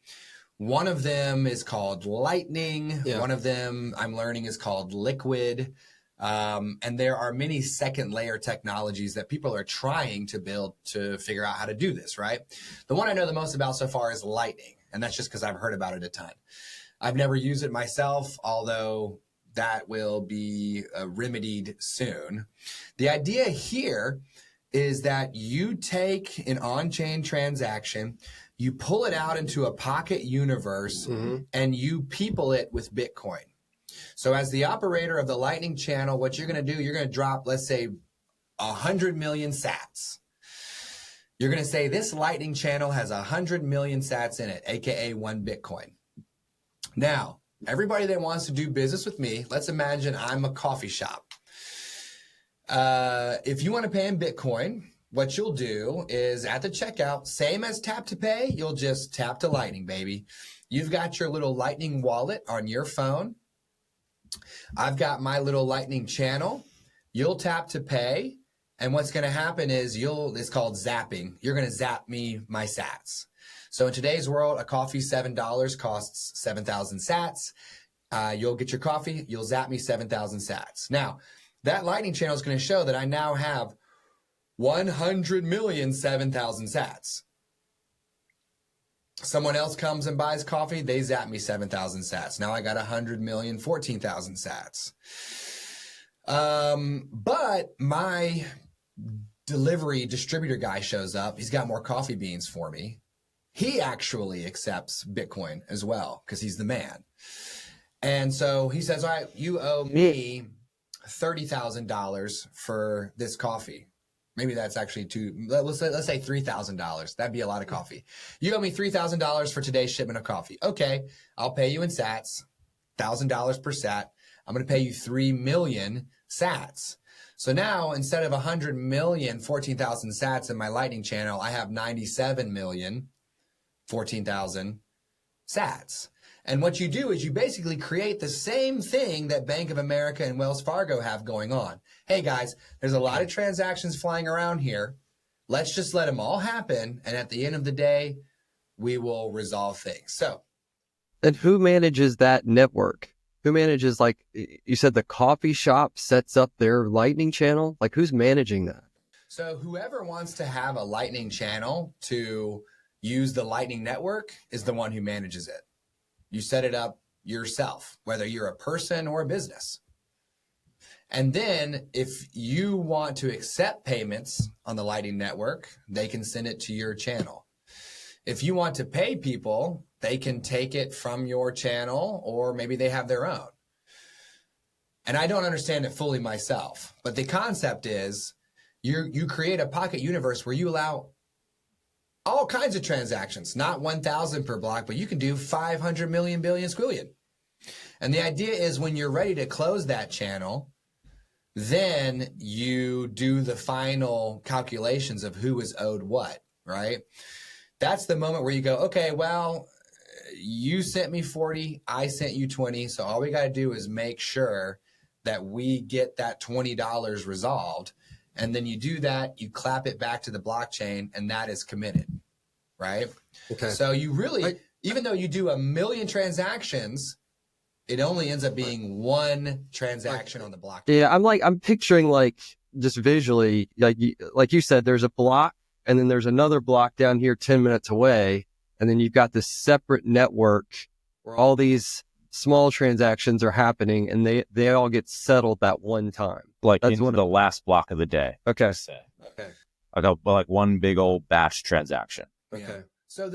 One of them is called Lightning. Yeah. One of them I'm learning is called Liquid. And there are many second layer technologies that people are trying to build to figure out how to do this, right? The one I know the most about so far is Lightning. And that's just because I've heard about it a ton. I've never used it myself, although that will be remedied soon. The idea here is that you take an on-chain transaction, you pull it out into a pocket universe, and you people it with Bitcoin. So as the operator of the Lightning channel, what you're going to do, you're going to drop, let's say, 100 million sats. You're going to say this Lightning channel has 100 million sats in it, aka 1 Bitcoin. Now, everybody that wants to do business with me, let's imagine I'm a coffee shop. If you want to pay in Bitcoin, what you'll do is at the checkout, same as tap to pay, you'll just tap to Lightning, baby. You've got your little Lightning wallet on your phone. I've got my little Lightning channel. You'll tap to pay. And what's going to happen is it's called zapping. You're going to zap me my sats. So in today's world, a coffee $7 costs 7,000 sats. You'll get your coffee. You'll zap me 7,000 sats. Now, that Lightning channel is going to show that I now have 100 million 7,000 sats. Someone else comes and buys coffee, they zap me 7,000 sats. Now I got 100 million 14,000 sats. But my delivery distributor guy shows up. He's got more coffee beans for me. He actually accepts Bitcoin as well because he's the man. And so he says, all right, you owe me $30,000 for this coffee. Maybe that's actually let's say $3,000. That'd be a lot of coffee. You owe me $3,000 for today's shipment of coffee. Okay, I'll pay you in sats, $1,000 per sat. I'm going to pay you 3 million sats. So now instead of 100 million 14,000 sats in my Lightning channel, I have 97 million 14,000 sats. And what you do is you basically create the same thing that Bank of America and Wells Fargo have going on. Hey guys, there's a lot of transactions flying around here. Let's just let them all happen. And at the end of the day, we will resolve things. So. And who manages that network? Who manages, like you said, the coffee shop sets up their Lightning channel? Like who's managing that? So whoever wants to have a Lightning channel to use the Lightning network is the one who manages it. You set it up yourself, whether you're a person or a business. And then if you want to accept payments on the Lightning network, they can send it to your channel. If you want to pay people, they can take it from your channel, or maybe they have their own. And I don't understand it fully myself, but the concept is you create a pocket universe where you allow all kinds of transactions, not 1,000 per block, but you can do 500 million, billion, squillion. And the idea is when you're ready to close that channel, then you do the final calculations of who is owed what, right? That's the moment where you go, okay, well, you sent me 40, I sent you 20. So all we got to do is make sure that we get that $20 resolved. And then you do that, you clap it back to the blockchain, and that is committed, right? Okay. So you really, even though you do 1 million transactions, it only ends up being one transaction on the blockchain. Yeah, I'm picturing like just visually, like you said, there's a block, and then there's another block down here 10 minutes away, and then you've got this separate network where all these small transactions are happening, and they all get settled that one time. Like that's the last block of the day. Okay. Okay. Like one big old batch transaction. Okay. So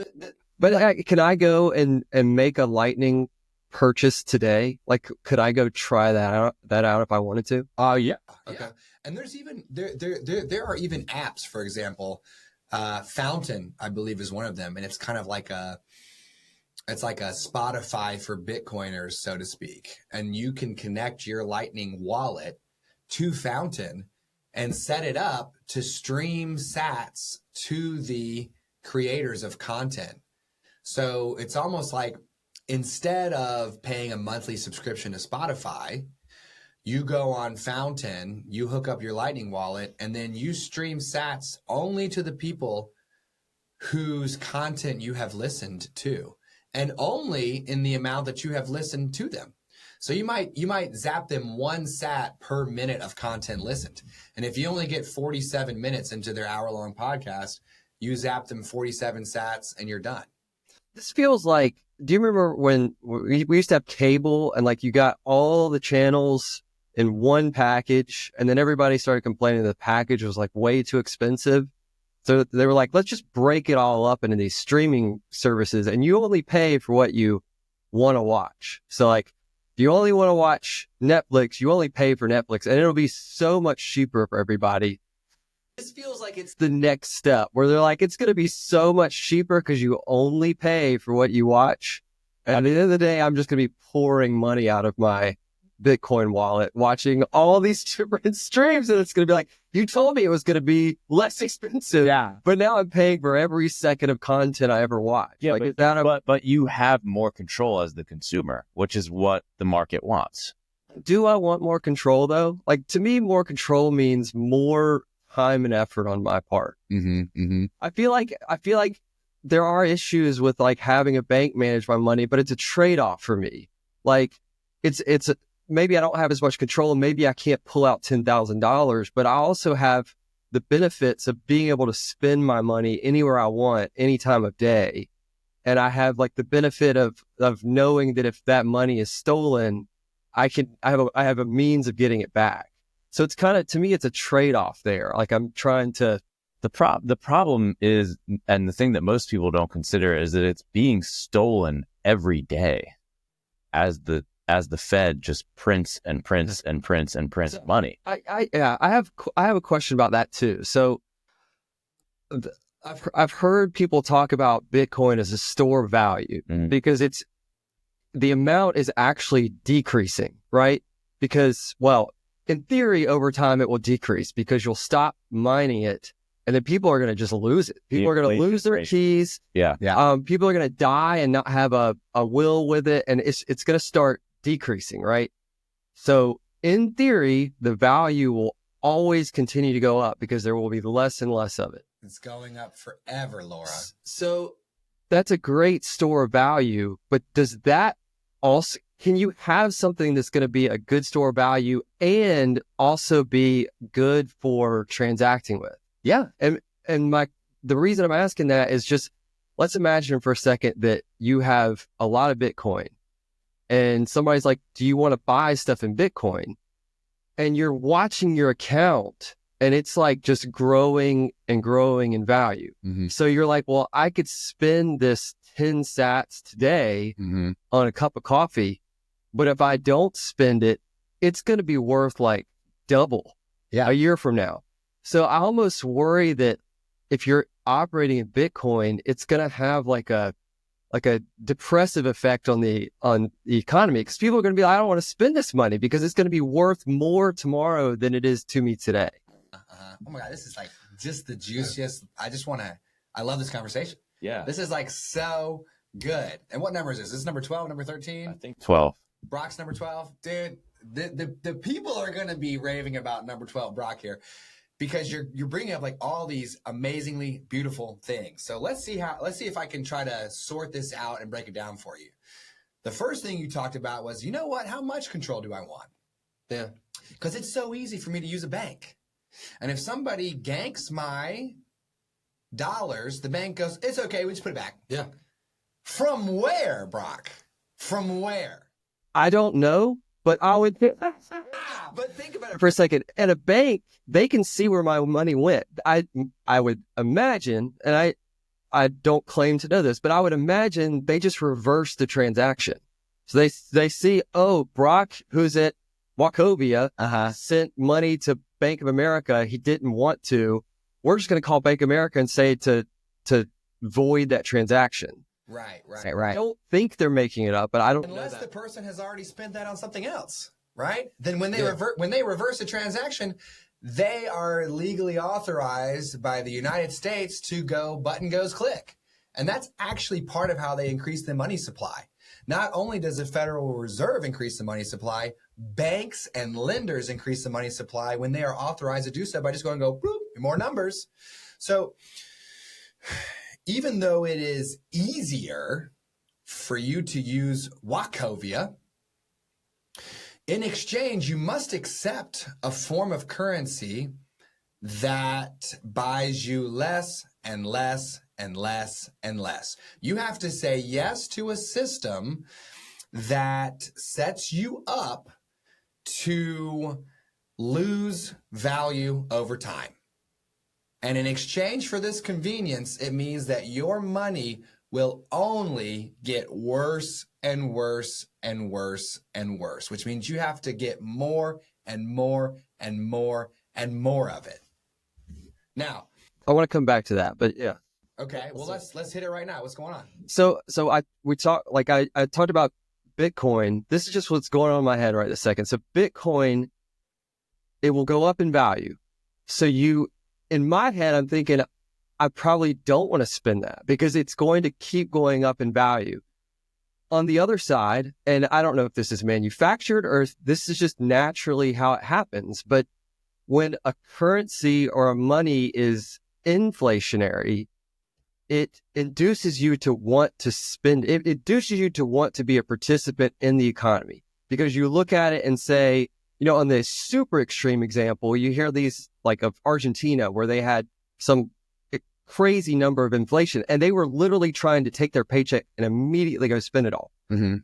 can I go and make a Lightning purchase today? Like, could I go try that out if I wanted to? Yeah. Okay. Yeah. And there's even there are even apps, for example, Fountain, I believe, is one of them, and it's kind of like it's like a Spotify for Bitcoiners, so to speak. And you can connect your Lightning wallet to Fountain and set it up to stream sats to the creators of content. So it's almost like instead of paying a monthly subscription to Spotify, you go on Fountain, you hook up your Lightning wallet, and then you stream sats only to the people whose content you have listened to, and only in the amount that you have listened to them. So you might zap them 1 sat per minute of content listened. And if you only get 47 minutes into their hour-long podcast, you zap them 47 sats and you're done. This feels like, do you remember when we used to have cable and like you got all the channels in one package, and then everybody started complaining the package was like way too expensive. So they were like, let's just break it all up into these streaming services, and you only pay for what you want to watch. So like, if you only want to watch Netflix, you only pay for Netflix, and it'll be so much cheaper for everybody. This feels like it's the next step where they're like, it's going to be so much cheaper because you only pay for what you watch. And at the end of the day, I'm just going to be pouring money out of my Bitcoin wallet, watching all these different streams. And it's going to be like, you told me it was going to be less expensive. Yeah. But now I'm paying for every second of content I ever watch. Yeah, like, but you have more control as the consumer, which is what the market wants. Do I want more control though? Like, to me, more control means more time and effort on my part. Mm-hmm, mm-hmm. I feel like there are issues with like having a bank manage my money, but it's a trade-off for me. Like maybe I don't have as much control, and maybe I can't pull out $10,000, but I also have the benefits of being able to spend my money anywhere I want, any time of day. And I have like the benefit of knowing that if that money is stolen, I have a means of getting it back. So it's kind of, to me, it's a trade-off there. Like I'm trying to. The problem is, and the thing that most people don't consider, is that it's being stolen every day as the Fed just prints and prints and prints and prints money. I have a question about that too. So I've heard people talk about Bitcoin as a store of value, because the amount is actually decreasing, right? Because, well, in theory, over time it will decrease because you'll stop mining it, and then people are going to just lose it. People are going to lose their keys. Yeah. People are going to die and not have a will with it, and it's going to start decreasing, right? So in theory, the value will always continue to go up because there will be less and less of it. It's going up forever, Laura. So that's a great store of value, but does that also, can you have something that's going to be a good store of value and also be good for transacting with? Yeah. And the reason I'm asking that is just, let's imagine for a second that you have a lot of Bitcoin and somebody's like, do you want to buy stuff in Bitcoin? And you're watching your account and it's like just growing and growing in value. Mm-hmm. So you're like, well, I could spend this 10 sats today Mm-hmm. on a cup of coffee, but if I don't spend it, it's going to be worth like double a year from now. So I almost worry that if you're operating in Bitcoin, it's going to have like a depressive effect on the economy, because people are going to be like, I don't want to spend this money because it's going to be worth more tomorrow than it is to me today. Oh my God, this is like just the juiciest. I love this conversation. Yeah. This is like so good. And what number is this? Is this number 12, number 13? I think 12. Brock's number 12. Dude, the people are going to be raving about number 12 Brock here, because you're bringing up like all these amazingly beautiful things. So let's see if I can try to sort this out and break it down for you. The first thing you talked about was, you know what? How much control do I want? Yeah. Because it's so easy for me to use a bank. And if somebody ganks my dollars, the bank goes, it's okay, we just put it back. Yeah. From where, Brock? From where? I don't know, but I would. But think about it for a second. At a bank, they can see where my money went. I would imagine, and I don't claim to know this, but I would imagine they just reverse the transaction. So they see, oh, Brock, who's at Wachovia, sent money to Bank of America. He didn't want to. We're just going to call Bank of America and say to void that transaction. Right. I don't think they're making it up, but I don't know unless that. the person has already spent that on something else, right? Then when they reverse a transaction, they are legally authorized by the United States to go button goes click. And that's actually part of how they increase the money supply. Not only does the Federal Reserve increase the money supply, banks and lenders increase the money supply when they are authorized to do so by just going go, boop, more numbers. So even though it is easier for you to use Wachovia, in exchange, you must accept a form of currency that buys you less and less and less and less. You have to say yes to a system that sets you up to lose value over time. And in exchange for this convenience, it means that your money will only get worse and worse and worse and worse, which means you have to get more and more and more and more of it. Now, I want to come back to that, but yeah. Okay, well let's hit it right now. What's going on? So I talked about Bitcoin. This is just what's going on in my head right this second. So Bitcoin, it will go up in value. So in my head, I'm thinking I probably don't want to spend that because it's going to keep going up in value. On the other side, and I don't know if this is manufactured or if this is just naturally how it happens, but when a currency or a money is inflationary, it induces you to want to spend, it induces you to want to be a participant in the economy, because you look at it and say, on the super extreme example, you hear these like of Argentina where they had some crazy number of inflation and they were literally trying to take their paycheck and immediately go spend it all. Mm-hmm.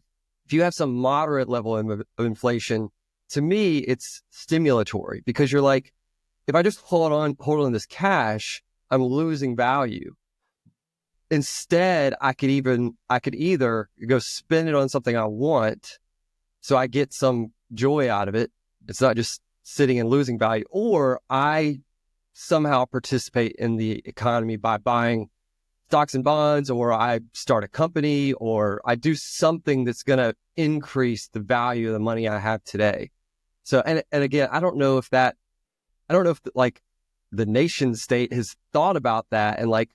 If you have some moderate level of inflation, to me, it's stimulatory, because you're like, if I just hold on this cash, I'm losing value. Instead, I could either go spend it on something I want, so I get some joy out of it. It's not just sitting and losing value, or I somehow participate in the economy by buying stocks and bonds, or I start a company, or I do something that's going to increase the value of the money I have today. So, and again, I don't know if the nation state has thought about that and like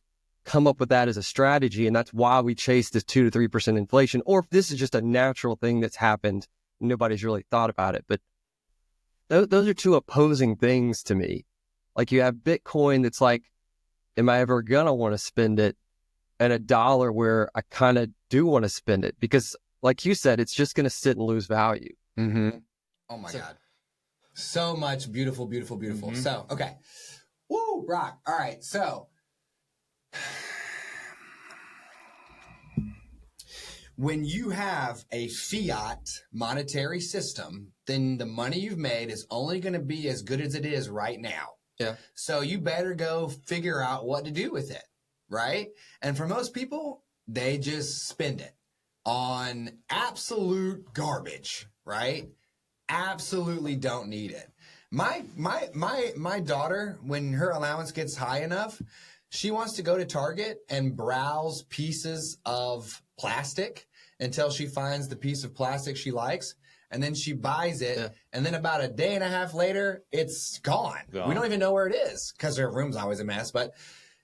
come up with that as a strategy. And that's why we chase this 2 to 3% inflation, or if this is just a natural thing that's happened, nobody's really thought about it. But those are two opposing things to me. Like you have Bitcoin that's like, am I ever going to want to spend it? And a dollar where I kind of do want to spend it because like you said, it's just going to sit and lose value. Mm-hmm. Oh my God. So much beautiful, beautiful, beautiful. Mm-hmm. So, okay. Woo, Brock. All right. So when you have a fiat monetary system, then the money you've made is only going to be as good as it is right now. Yeah. So you better go figure out what to do with it. Right? And for most people, they just spend it on absolute garbage, right? Absolutely don't need it. My daughter, when her allowance gets high enough, she wants to go to Target and browse pieces of plastic until she finds the piece of plastic she likes. And then she buys it. Yeah. And then about a day and a half later, it's gone. We don't even know where it is because her room's always a mess. But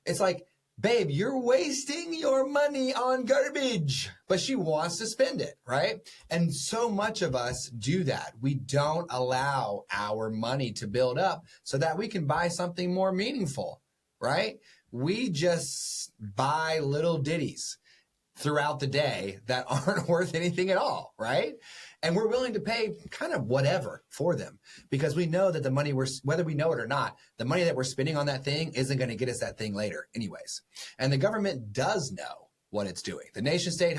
it's like, babe, you're wasting your money on garbage. But she wants to spend it, right? And so much of us do that. We don't allow our money to build up so that we can buy something more meaningful, right? We just buy little ditties throughout the day that aren't worth anything at all, right? And we're willing to pay kind of whatever for them because we know that the money whether we know it or not, the money that we're spending on that thing isn't going to get us that thing later anyways. And the government does know what it's doing. The nation state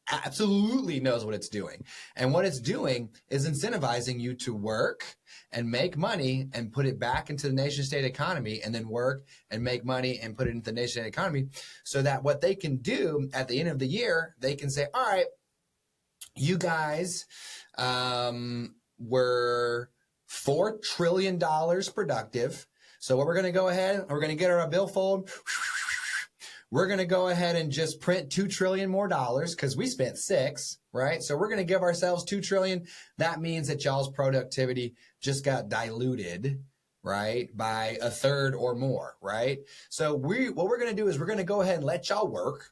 absolutely knows what it's doing. And what it's doing is incentivizing you to work and make money and put it back into the nation state economy and then work and make money and put it into the nation state economy so that what they can do at the end of the year, they can say, all right, you guys were $4 trillion productive. So what we're going to go ahead, we're going to get our billfold. We're going to go ahead and just print $2 trillion more dollars because we spent $6, right? So we're going to give ourselves $2 trillion. That means that y'all's productivity just got diluted, right, by a third or more, right? So what we're going to do is we're going to go ahead and let y'all work.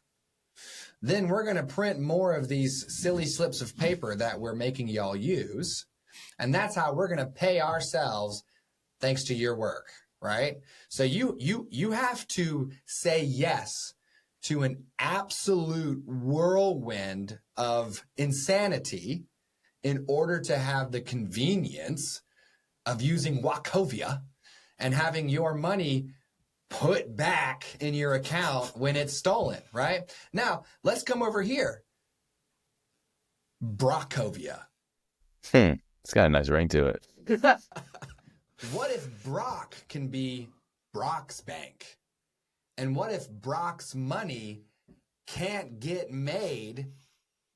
Then we're going to print more of these silly slips of paper that we're making y'all use. And that's how we're going to pay ourselves thanks to your work, right? So you have to say yes to an absolute whirlwind of insanity in order to have the convenience of using Wachovia and having your money put back in your account when it's stolen, right? Now, let's come over here. Brockovia. It's got a nice ring to it. What if Brock can be Brock's bank? And what if Brock's money can't get made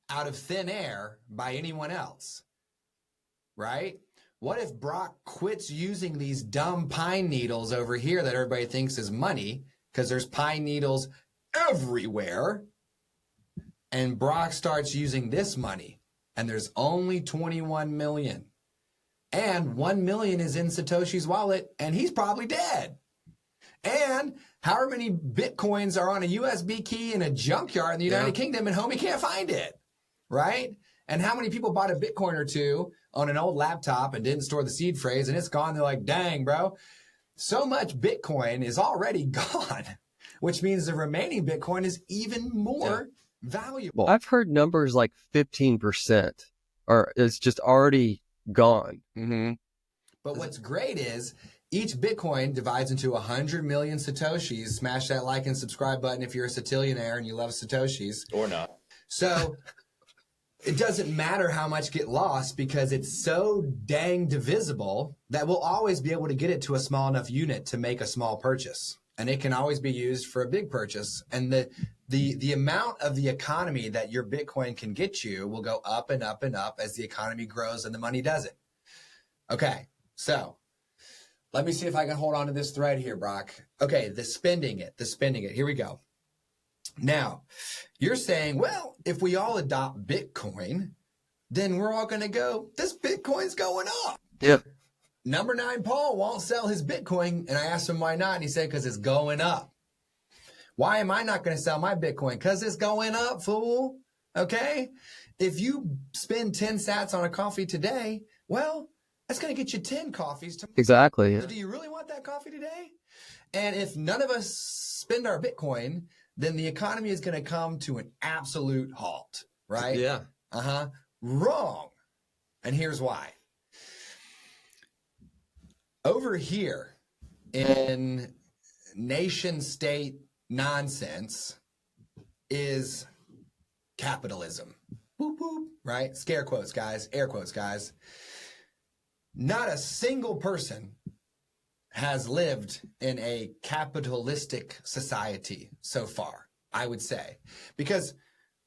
out of thin air by anyone else, right? What if Brock quits using these dumb pine needles over here that everybody thinks is money because there's pine needles everywhere, and Brock starts using this money and there's only 21 million and 1 million is in Satoshi's wallet and he's probably dead. And however many Bitcoins are on a USB key in a junkyard in the United Kingdom and homie can't find it, right? And how many people bought a Bitcoin or two on an old laptop and didn't store the seed phrase and it's gone? They're like, dang, bro, so much Bitcoin is already gone, which means the remaining Bitcoin is even more valuable. I've heard numbers like 15% or it's just already gone. Mm-hmm. But what's great is each Bitcoin divides into 100 million Satoshis. Smash that like and subscribe button if you're a Satillionaire and you love Satoshis. Or not. So it doesn't matter how much get lost because it's so dang divisible that we'll always be able to get it to a small enough unit to make a small purchase. And it can always be used for a big purchase. And the amount of the economy that your Bitcoin can get you will go up and up and up as the economy grows and the money doesn't. Okay, so let me see if I can hold on to this thread here, Brock. Okay, the spending it. Here we go. Now, you're saying, well, if we all adopt Bitcoin, then we're all going to go, this Bitcoin's going up. Yep. Number 9 Paul won't sell his Bitcoin. And I asked him why not. And he said, because it's going up. Why am I not going to sell my Bitcoin? Because it's going up, fool. Okay? If you spend 10 sats on a coffee today, well, that's going to get you 10 coffees tomorrow. Exactly. Yeah. So do you really want that coffee today? And if none of us spend our Bitcoin, then the economy is going to come to an absolute halt, right? Yeah. Wrong. And here's why. Over here in nation state nonsense is capitalism. Boop, boop, right? Scare quotes, guys. Air quotes, guys. Not a single person has lived in a capitalistic society so far, I would say. Because,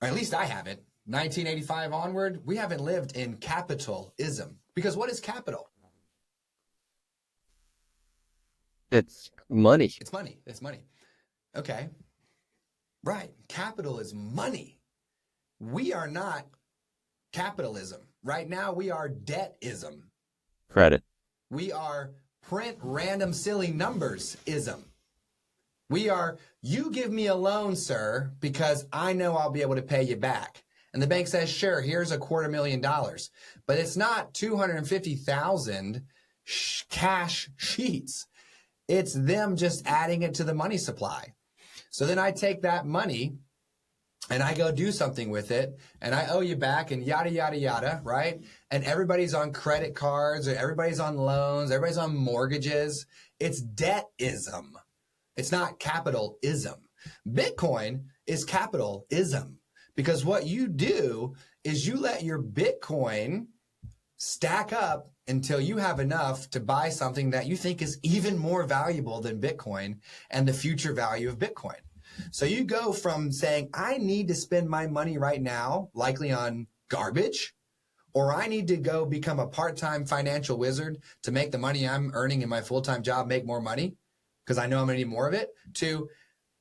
or at least I haven't. 1985 onward, we haven't lived in capitalism. Because what is capital? It's money. It's money. It's money. Okay. Right. Capital is money. We are not capitalism. Right now, we are debtism. Credit. We are print random silly numbers-ism. We are, you give me a loan, sir, because I know I'll be able to pay you back. And the bank says, sure, here's $250,000. But it's not 250,000 cash sheets. It's them just adding it to the money supply. So then I take that money and I go do something with it and I owe you back and yada, yada, yada, right? And everybody's on credit cards or everybody's on loans, everybody's on mortgages. It's debtism. It's not capitalism. Bitcoin is capitalism because what you do is you let your Bitcoin stack up until you have enough to buy something that you think is even more valuable than Bitcoin and the future value of Bitcoin. So you go from saying, I need to spend my money right now, likely on garbage, or I need to go become a part-time financial wizard to make the money I'm earning in my full-time job make more money because I know I'm going to need more of it, to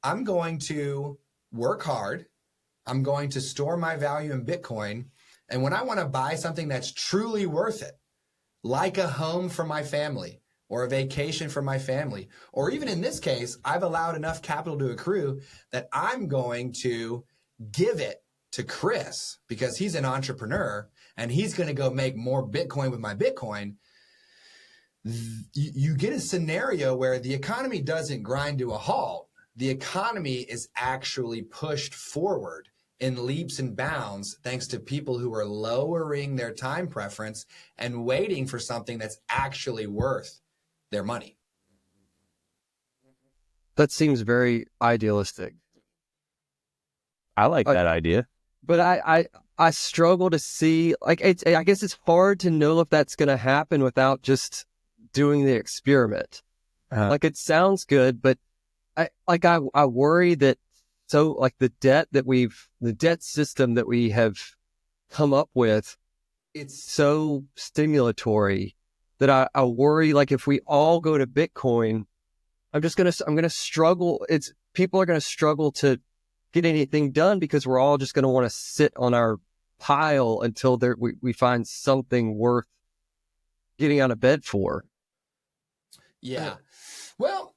I'm going to work hard. I'm going to store my value in Bitcoin. And when I want to buy something that's truly worth it, like a home for my family or a vacation for my family, or even in this case, I've allowed enough capital to accrue that I'm going to give it to Chris because he's an entrepreneur and he's going to go make more Bitcoin with my Bitcoin. You get a scenario where the economy doesn't grind to a halt. The economy is actually pushed forward in leaps and bounds thanks to people who are lowering their time preference and waiting for something that's actually worth their money. That seems very idealistic. I like that idea. But I struggle to see, like, I guess it's hard to know if that's going to happen without just doing the experiment. Like, it sounds good, but I worry that so like the debt system that we have come up with, it's so stimulatory that I worry, like, if we all go to Bitcoin, I'm going to struggle. People are going to struggle to get anything done because we're all just going to want to sit on our pile until we find something worth getting out of bed for. Yeah. Well,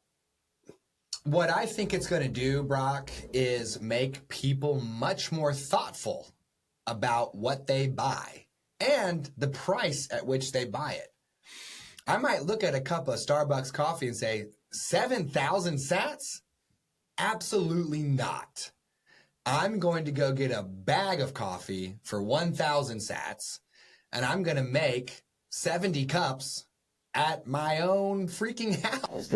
what I think it's going to do, Brock, is make people much more thoughtful about what they buy and the price at which they buy it. I might look at a cup of Starbucks coffee and say, 7,000 sats? Absolutely not. I'm going to go get a bag of coffee for 1,000 sats, and I'm going to make 70 cups at my own freaking house,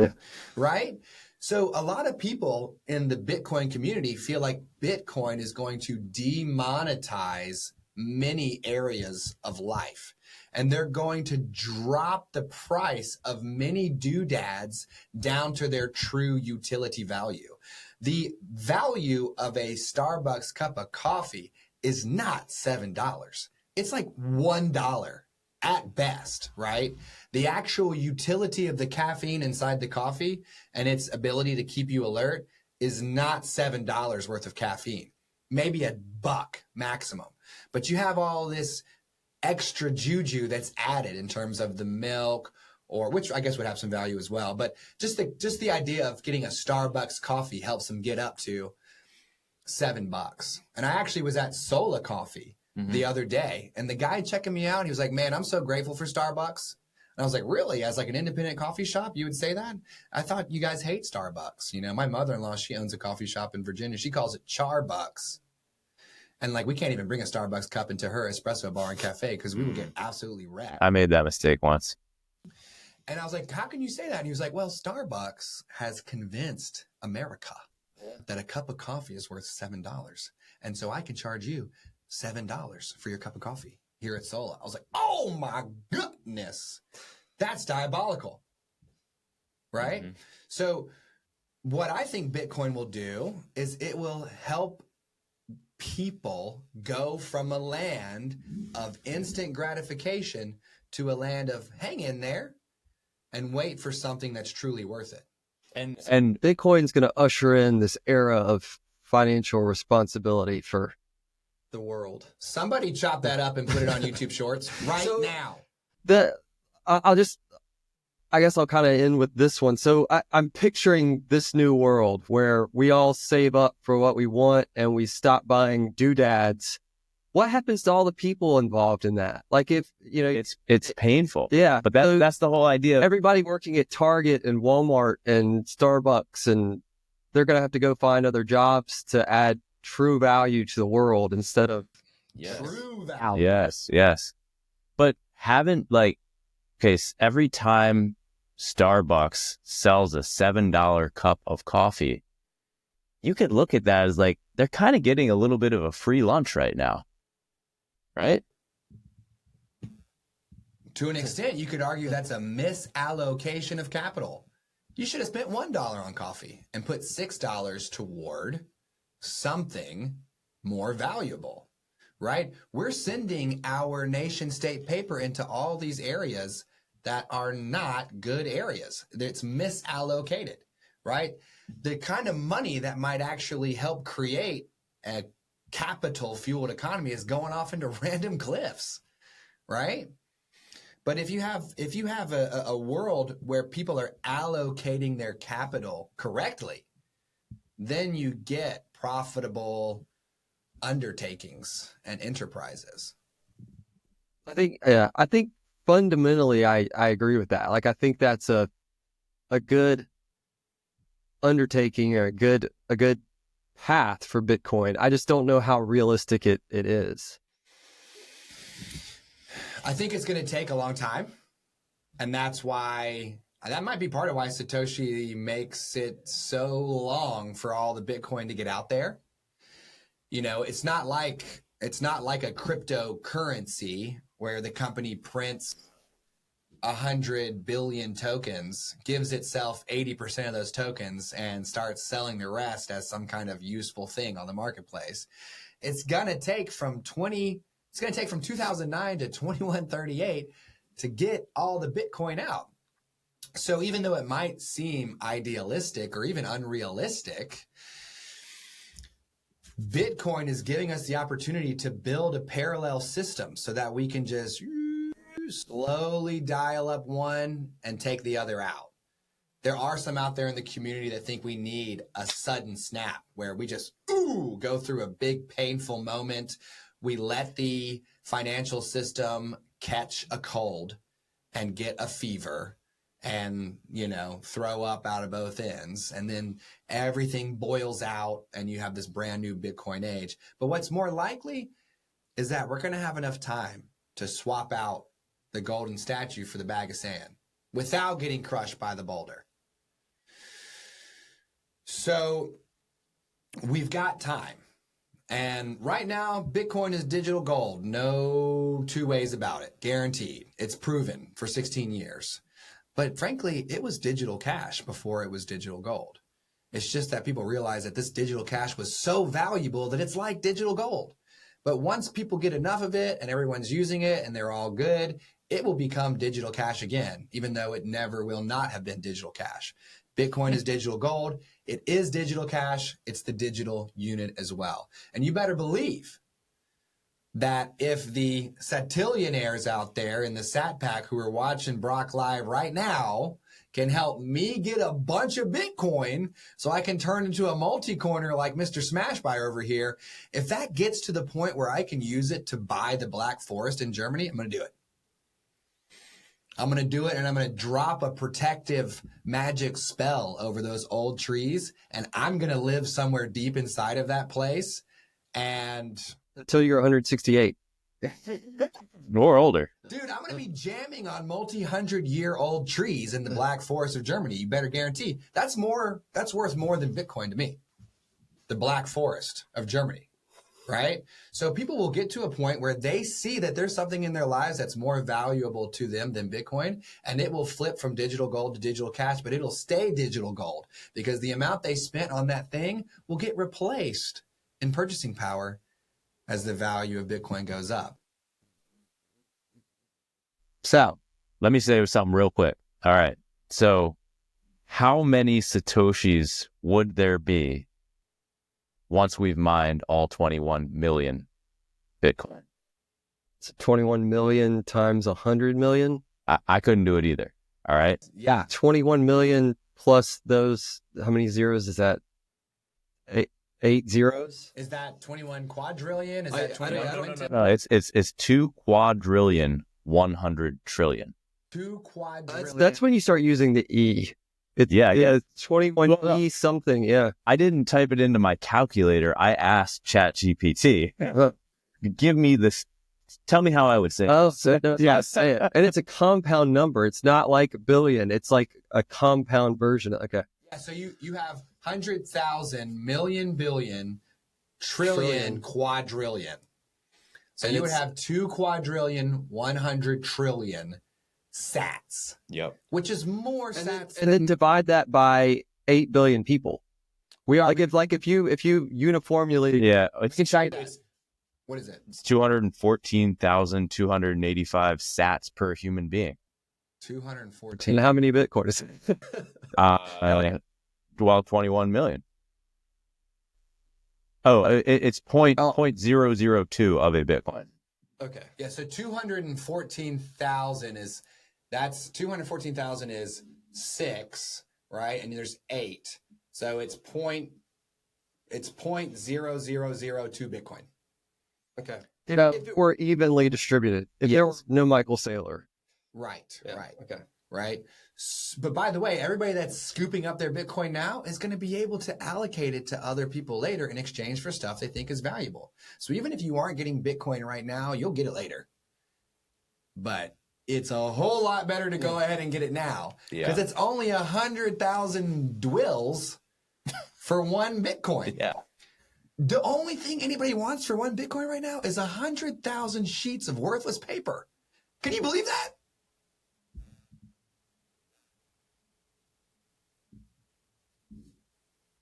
right? So a lot of people in the Bitcoin community feel like Bitcoin is going to demonetize many areas of life. And they're going to drop the price of many doodads down to their true utility value. The value of a Starbucks cup of coffee is not $7. It's like $1 at best, right? The actual utility of the caffeine inside the coffee and its ability to keep you alert is not $7 worth of caffeine, maybe $1 maximum. But you have all this extra juju that's added in terms of the milk or which I guess would have some value as well. But just the idea of getting a Starbucks coffee helps them get up to $7. And I actually was at Sola Coffee the other day, and the guy checking me out, he was like, man, I'm so grateful for Starbucks. And I was like, really? As like an independent coffee shop, you would say that? I thought you guys hate Starbucks. You know, my mother-in-law, she owns a coffee shop in Virginia. She calls it Charbucks. And like, we can't even bring a Starbucks cup into her espresso bar and cafe because we would get absolutely wrecked. I made that mistake once. And I was like, how can you say that? And he was like, well, Starbucks has convinced America that a cup of coffee is worth $7. And so I can charge you $7 for your cup of coffee here at Sola. I was like, oh my goodness, that's diabolical, right? So what I think Bitcoin will do is it will help people go from a land of instant gratification to a land of hang in there and wait for something that's truly worth it. And Bitcoin's going to usher in this era of financial responsibility for the world. Somebody chop that up and put it on YouTube Shorts now. I guess I'll kind of end with this one. So I'm picturing this new world where we all save up for what we want and we stop buying doodads. What happens to all the people involved in that? Like if, you know, it's painful. Yeah. But that's the whole idea. Everybody working at Target and Walmart and Starbucks, and they're going to have to go find other jobs to add true value to the world instead of true value. Yes. But every time Starbucks sells a $7 cup of coffee, you could look at that as like, they're kind of getting a little bit of a free lunch right now. Right? To an extent, you could argue that's a misallocation of capital. You should have spent $1 on coffee and put $6 toward something more valuable, right? We're sending our nation state paper into all these areas that are not good areas. It's misallocated, right? The kind of money that might actually help create a capital fueled economy is going off into random cliffs, right? But if you have a world where people are allocating their capital correctly, then you get profitable undertakings and enterprises. I think fundamentally I agree with that. Like I think that's a good undertaking or a good path for Bitcoin. I just don't know how realistic it is. I think it's going to take a long time. And that might be part of why Satoshi makes it so long for all the Bitcoin to get out there. You know, it's not like a cryptocurrency where the company prints 100 billion tokens, gives itself 80% of those tokens, and starts selling the rest as some kind of useful thing on the marketplace. It's going to take from 2009 to 2138 to get all the Bitcoin out. So even though it might seem idealistic or even unrealistic, Bitcoin is giving us the opportunity to build a parallel system so that we can just slowly dial up one and take the other out. There are some out there in the community that think we need a sudden snap where we just go through a big painful moment. We let the financial system catch a cold and get a fever and, throw up out of both ends. And then everything boils out and you have this brand new Bitcoin age. But what's more likely is that we're going to have enough time to swap out the golden statue for the bag of sand without getting crushed by the boulder. So we've got time. And right now, Bitcoin is digital gold. No two ways about it. Guaranteed. It's proven for 16 years. But frankly, it was digital cash before it was digital gold. It's just that people realize that this digital cash was so valuable that it's like digital gold. But once people get enough of it and everyone's using it and they're all good, it will become digital cash again, even though it never will not have been digital cash. Bitcoin is digital gold. It is digital cash. It's the digital unit as well. And you better believe that if the satillionaires out there in the Sat Pack who are watching Brock Live right now can help me get a bunch of Bitcoin so I can turn into a multi-coiner like Mr. Smash Buyer over here, if that gets to the point where I can use it to buy the Black Forest in Germany, I'm going to do it. I'm going to do it, and I'm going to drop a protective magic spell over those old trees, and I'm going to live somewhere deep inside of that place. And until you're 168. Or older. Dude, I'm going to be jamming on multi-100-year-old trees in the Black Forest of Germany. You better guarantee. That's worth more than Bitcoin to me. The Black Forest of Germany. Right? So people will get to a point where they see that there's something in their lives that's more valuable to them than Bitcoin, and it will flip from digital gold to digital cash, but it'll stay digital gold because the amount they spent on that thing will get replaced in purchasing power as the value of Bitcoin goes up. So let me say something real quick. All right. So how many Satoshis would there be once we've mined all 21 million Bitcoin? It's 21 million times 100 million. I couldn't do it either. All right. Yeah. 21 million plus those, how many zeros is that? Eight zeros? Is that 21 quadrillion? Is that 21? No, it's 2 quadrillion, 100 trillion. 2 quadrillion. That's when you start using the E. Yeah. 21E something, yeah. I didn't type it into my calculator. I asked ChatGPT, give me this, tell me how I would say it. Oh, yeah, say it. And it's a compound number. It's not like a billion. It's like a compound version. Okay. Yeah, so you have 100,000 million, billion, trillion, quadrillion. So you would have 2 quadrillion, 100 trillion sats. Yep. Which is more sats. And then divide that by 8 billion people. We are like if you uniformly. Yeah. What is it? It's 214,285 sats per human being. 214. And how many Bitcoins? Well, 21 million. Oh, it's 0.002 of a Bitcoin. Okay. Yeah. So 214,000 is, that's 214,000 is 6, right? And there's 8. So it's 0.0002 Bitcoin. Okay. If it were evenly distributed, if there was no Michael Saylor. Right. Yeah. Right. Okay. Right. But by the way, everybody that's scooping up their Bitcoin now is going to be able to allocate it to other people later in exchange for stuff they think is valuable. So even if you aren't getting Bitcoin right now, you'll get it later. But it's a whole lot better to go ahead and get it now because it's only 100,000 dwills for 1 Bitcoin. Yeah. The only thing anybody wants for 1 Bitcoin right now is 100,000 sheets of worthless paper. Can you believe that?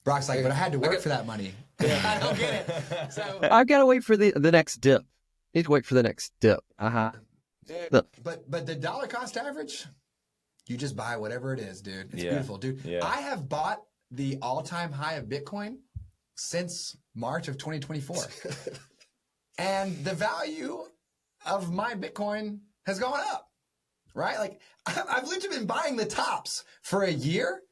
Brock's like, but I had to work for that money. I don't get it. So I've got to wait for the next dip. Need to wait for the next dip. But the dollar cost average, you just buy whatever it is, dude. It's beautiful, dude. Yeah. I have bought the all-time high of Bitcoin since March of 2024. And the value of my Bitcoin has gone up, right? Like I've literally been buying the tops for a year.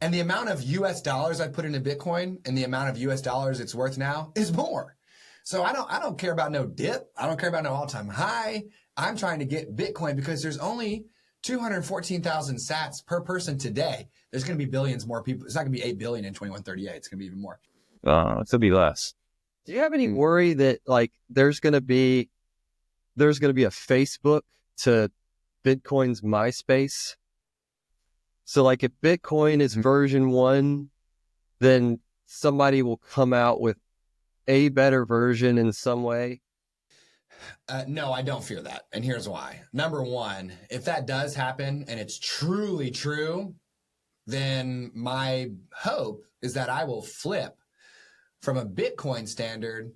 And the amount of US dollars I put into Bitcoin and the amount of US dollars it's worth now is more. So I don't care about no dip. I don't care about no all-time high. I'm trying to get Bitcoin because there's only 214,000 sats per person today. There's going to be billions more people. It's not going to be 8 billion in 2138. It's going to be even more. It's going to be less. Do you have any worry that like there's going to be a Facebook to Bitcoin's MySpace? So like if Bitcoin is version 1, then somebody will come out with a better version in some way? No, I don't fear that. And here's why. Number one, if that does happen and it's truly true, then my hope is that I will flip from a Bitcoin standard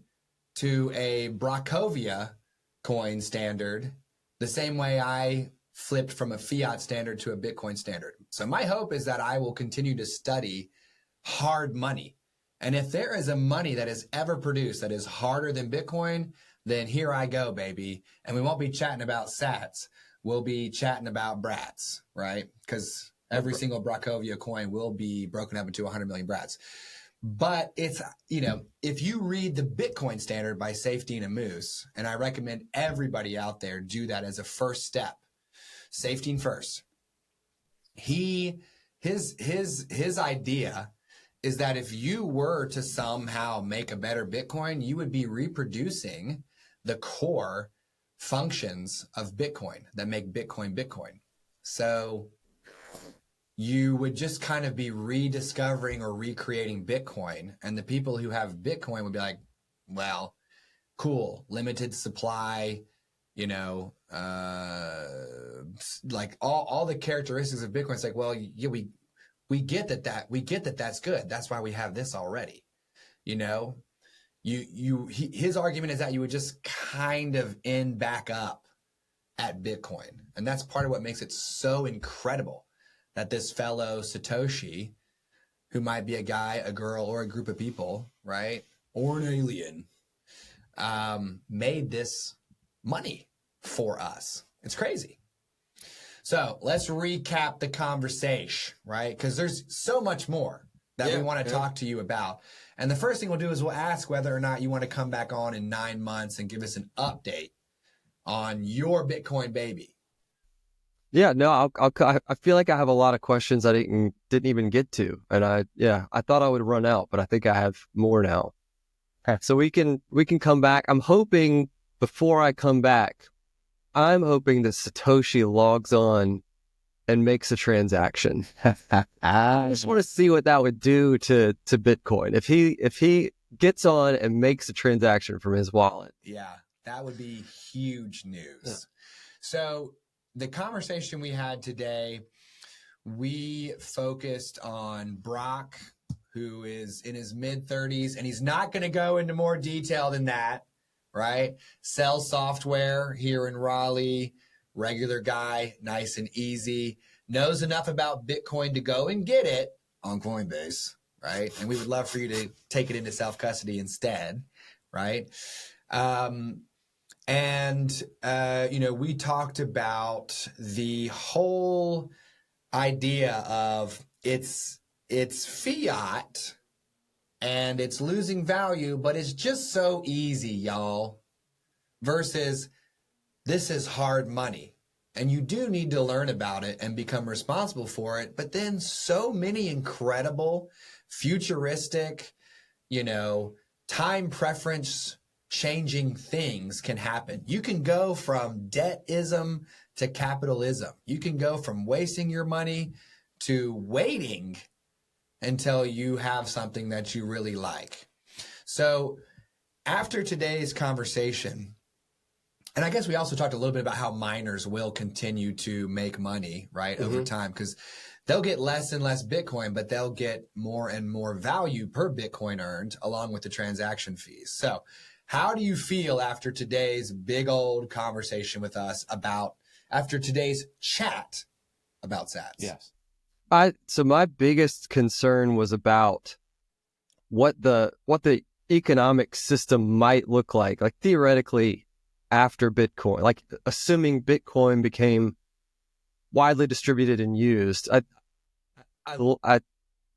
to a Brockovia coin standard the same way I flipped from a fiat standard to a Bitcoin standard. So my hope is that I will continue to study hard money. And if there is a money that is ever produced that is harder than Bitcoin, then here I go, baby. And we won't be chatting about sats. We'll be chatting about brats, right? Because every single Brachovia coin will be broken up into 100 million brats. But it's, if you read the Bitcoin Standard by Safety and Moose, and I recommend everybody out there do that as a first step, Safety first. His idea is that if you were to somehow make a better Bitcoin, you would be reproducing the core functions of Bitcoin that make Bitcoin Bitcoin. So you would just kind of be rediscovering or recreating Bitcoin. And the people who have Bitcoin would be like, well, cool, limited supply, like all the characteristics of Bitcoin. It's like, well, yeah, we get that that's good. That's why we have this already. His argument is that you would just kind of end back up at Bitcoin. And that's part of what makes it so incredible that this fellow Satoshi, who might be a guy, a girl, or a group of people, right? Or an alien, made this money for us. It's crazy. So let's recap the conversation, right? Because there's so much more that we want to talk to you about. And the first thing we'll do is we'll ask whether or not you want to come back on in 9 months and give us an update on your Bitcoin baby. Yeah, no, I feel like I have a lot of questions I didn't even get to, and I thought I would run out, but I think I have more now. So we can come back. I'm hoping before I come back, I'm hoping that Satoshi logs on and makes a transaction. I just want to see what that would do to Bitcoin if he gets on and makes a transaction from his wallet. Yeah, that would be huge news. Yeah. So the conversation we had today, we focused on Brock, who is in his mid-30s, and he's not going to go into more detail than that, right? Sells software here in Raleigh, regular guy, nice and easy, knows enough about Bitcoin to go and get it on Coinbase, right? And we would love for you to take it into self-custody instead, right? We talked about the whole idea of it's fiat and it's losing value, but it's just so easy, y'all, versus this is hard money. And you do need to learn about it and become responsible for it. But then so many incredible, futuristic, time preference changing things can happen. You can go from debtism to capitalism. You can go from wasting your money to waiting until you have something that you really like. So after today's conversation, and I guess we also talked a little bit about how miners will continue to make money, right, over time, because they'll get less and less Bitcoin, but they'll get more and more value per Bitcoin earned along with the transaction fees. So how do you feel after today's big old conversation with us after today's chat about sats? Yes. So my biggest concern was about what the economic system might look like theoretically after Bitcoin, like assuming Bitcoin became widely distributed and used.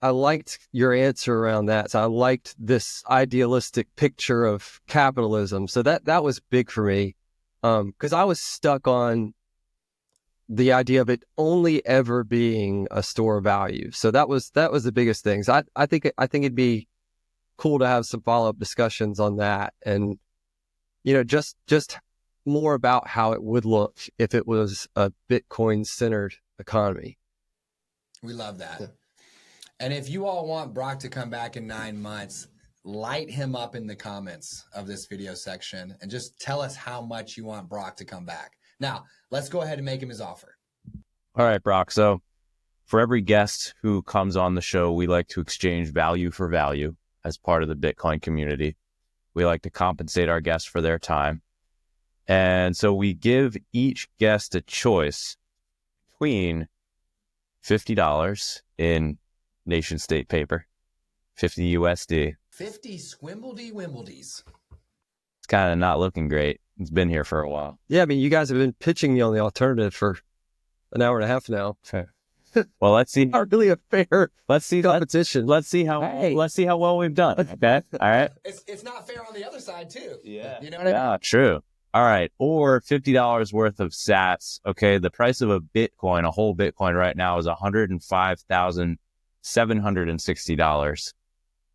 I liked your answer around that. So I liked this idealistic picture of capitalism. So that was big for me. 'Cause I was stuck on the idea of it only ever being a store of value. So that was the biggest thing. So I think it'd be cool to have some follow-up discussions on that. And, just more about how it would look if it was a Bitcoin-centered economy. We love that. Yeah. And if you all want Brock to come back in 9 months, light him up in the comments of this video section and just tell us how much you want Brock to come back. Now, let's go ahead and make him his offer. All right, Brock. So for every guest who comes on the show, we like to exchange value for value as part of the Bitcoin community. We like to compensate our guests for their time. And so we give each guest a choice between $50 in nation state paper, 50 USD. 50 Swimbledy Wimbledys. kind of not looking great. It's been here for a while. Yeah, I mean, you guys have been pitching me on the alternative for an hour and a half now. Well, let's see. Not really a fair competition. Let's see how well we've done. Okay. All right. It's not fair on the other side too. Yeah. You know what I mean? Yeah, true. All right. Or $50 worth of sats. Okay. The price of a Bitcoin, a whole Bitcoin right now is $105,760,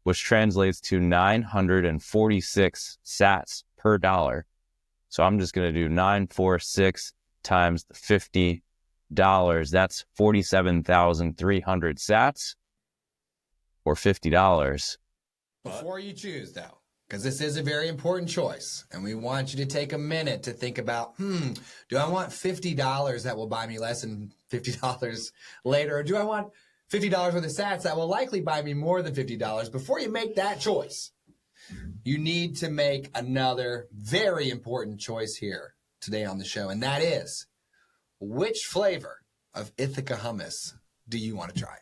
which translates to 946 sats per dollar. So I'm just going to do 946 times the $50. That's 47,300 sats or $50. Before you choose, though, because this is a very important choice, and we want you to take a minute to think about, do I want $50 that will buy me less than $50 later, or do I want $50 worth of sats that will likely buy me more than $50? Before you make that choice, you need to make another very important choice here today on the show, and that is, which flavor of Ithaca hummus do you want to try?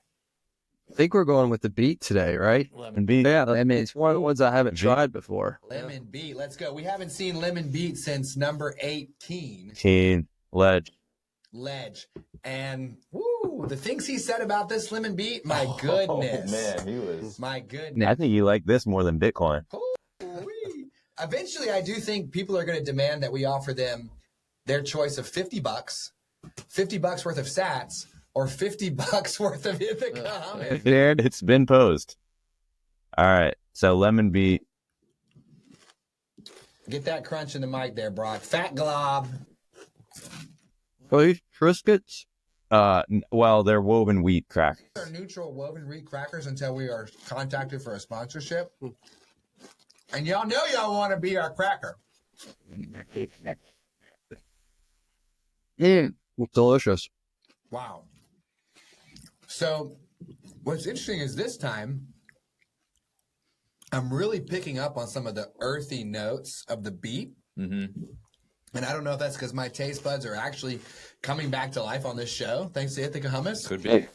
I think we're going with the beet today, right? Lemon beet. Yeah, I mean, it's one of the ones I haven't tried before. Lemon beet. Let's go. We haven't seen lemon beet since number 18. Ledge. And woo, the things he said about this lemon beet, my goodness. Man, he was. My goodness. I think you like this more than Bitcoin. Ooh-wee. Eventually, I do think people are going to demand that we offer them their choice of $50 worth of sats, or $50 worth of Ithaca hummus. It's been posed. All right. So lemon beet. Get that crunch in the mic there, Brock. Fat glob. Beef Triscuits? Well, they're woven wheat crackers. They're neutral woven wheat crackers until we are contacted for a sponsorship. And y'all know y'all want to be our cracker. Delicious. Wow. So what's interesting is this time, I'm really picking up on some of the earthy notes of the beet. Mm-hmm. And I don't know if that's because my taste buds are actually coming back to life on this show, thanks to Ithaca hummus. Could be.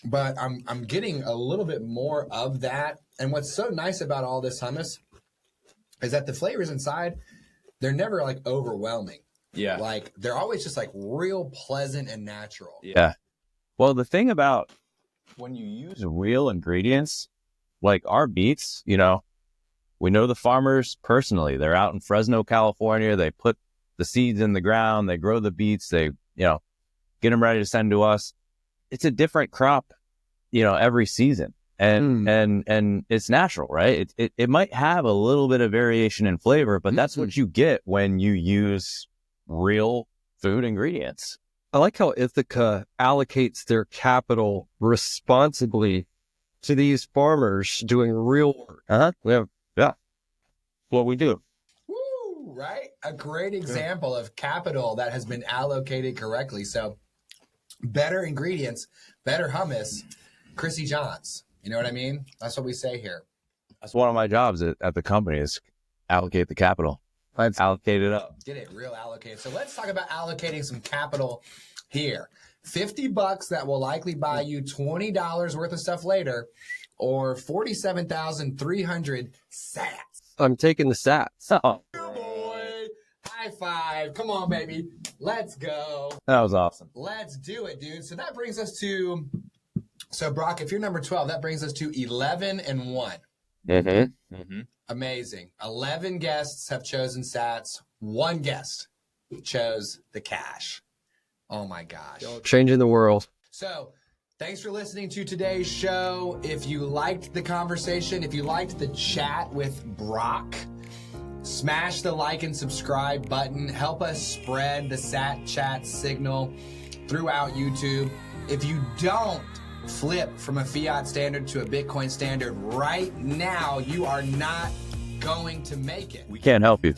But I'm getting a little bit more of that. And what's so nice about all this hummus is that the flavors inside, they're never like overwhelming. Yeah. Like they're always just like real pleasant and natural. Yeah. Well, the thing about when you use real ingredients, like our beets, we know the farmers personally. They're out in Fresno, California. They put the seeds in the ground. They grow the beets. They, get them ready to send to us. It's a different crop, every season. And it's natural, right? It might have a little bit of variation in flavor, but that's what you get when you use real food ingredients. I like how Ithaca allocates their capital responsibly to these farmers doing real work. Yeah. What we do. Woo, right? A great example of capital that has been allocated correctly. So better ingredients, better hummus, Chrissy Johns. You know what I mean? That's what we say here. That's one of my jobs at the company is allocate the capital. Let's allocate it up. Get it real allocated. So let's talk about allocating some capital here. $50 that will likely buy you $20 worth of stuff later, or 47,300 sats. I'm taking the sats. Oh, Boy, high five. Come on, baby. Let's go. that was awesome. Let's do it, dude. So that brings us to, Brock, if you're number 12, that brings us to 11-1. Mm-hmm. Amazing. 11 guests have chosen sats. 1 guest chose the cash. Oh my gosh. Changing the world. So thanks for listening to today's show. If you liked the conversation, if you liked the chat with Brock, smash the like and subscribe button. Help us spread the Sat Chat signal throughout YouTube. If you don't flip from a fiat standard to a Bitcoin standard right now, you are not going to make it. We can't help you.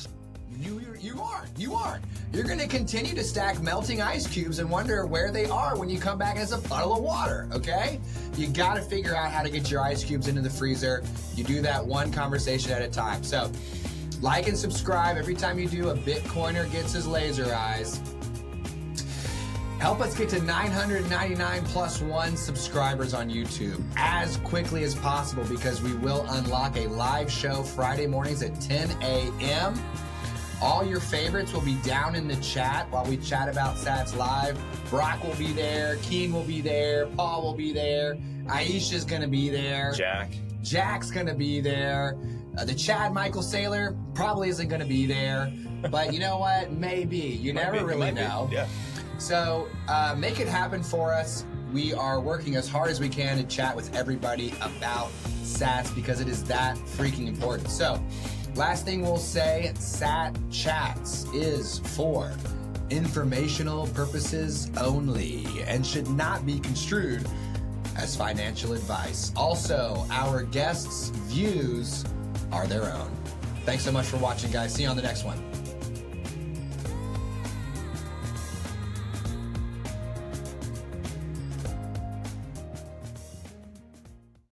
You are. You're going to continue to stack melting ice cubes and wonder where they are when you come back as a puddle of water, okay? You got to figure out how to get your ice cubes into the freezer. You do that one conversation at a time. So, like and subscribe. Every time you do, a Bitcoiner gets his laser eyes. Help us get to 999 plus one subscribers on YouTube as quickly as possible, because we will unlock a live show Friday mornings at 10 a.m. All your favorites will be down in the chat while we chat about Sats Live. Brock will be there. Keen will be there. Paul will be there. Aisha's going to be there. Jack's going to be there. The Chad Michael Saylor probably isn't going to be there. But you know what? Maybe. You never really know. Yeah. So make it happen for us. We are working as hard as we can to chat with everybody about Sats, because it is that freaking important. So last thing we'll say, Sat Chats is for informational purposes only and should not be construed as financial advice. Also, our guests' views are their own. Thanks so much for watching, guys. See you on the next one.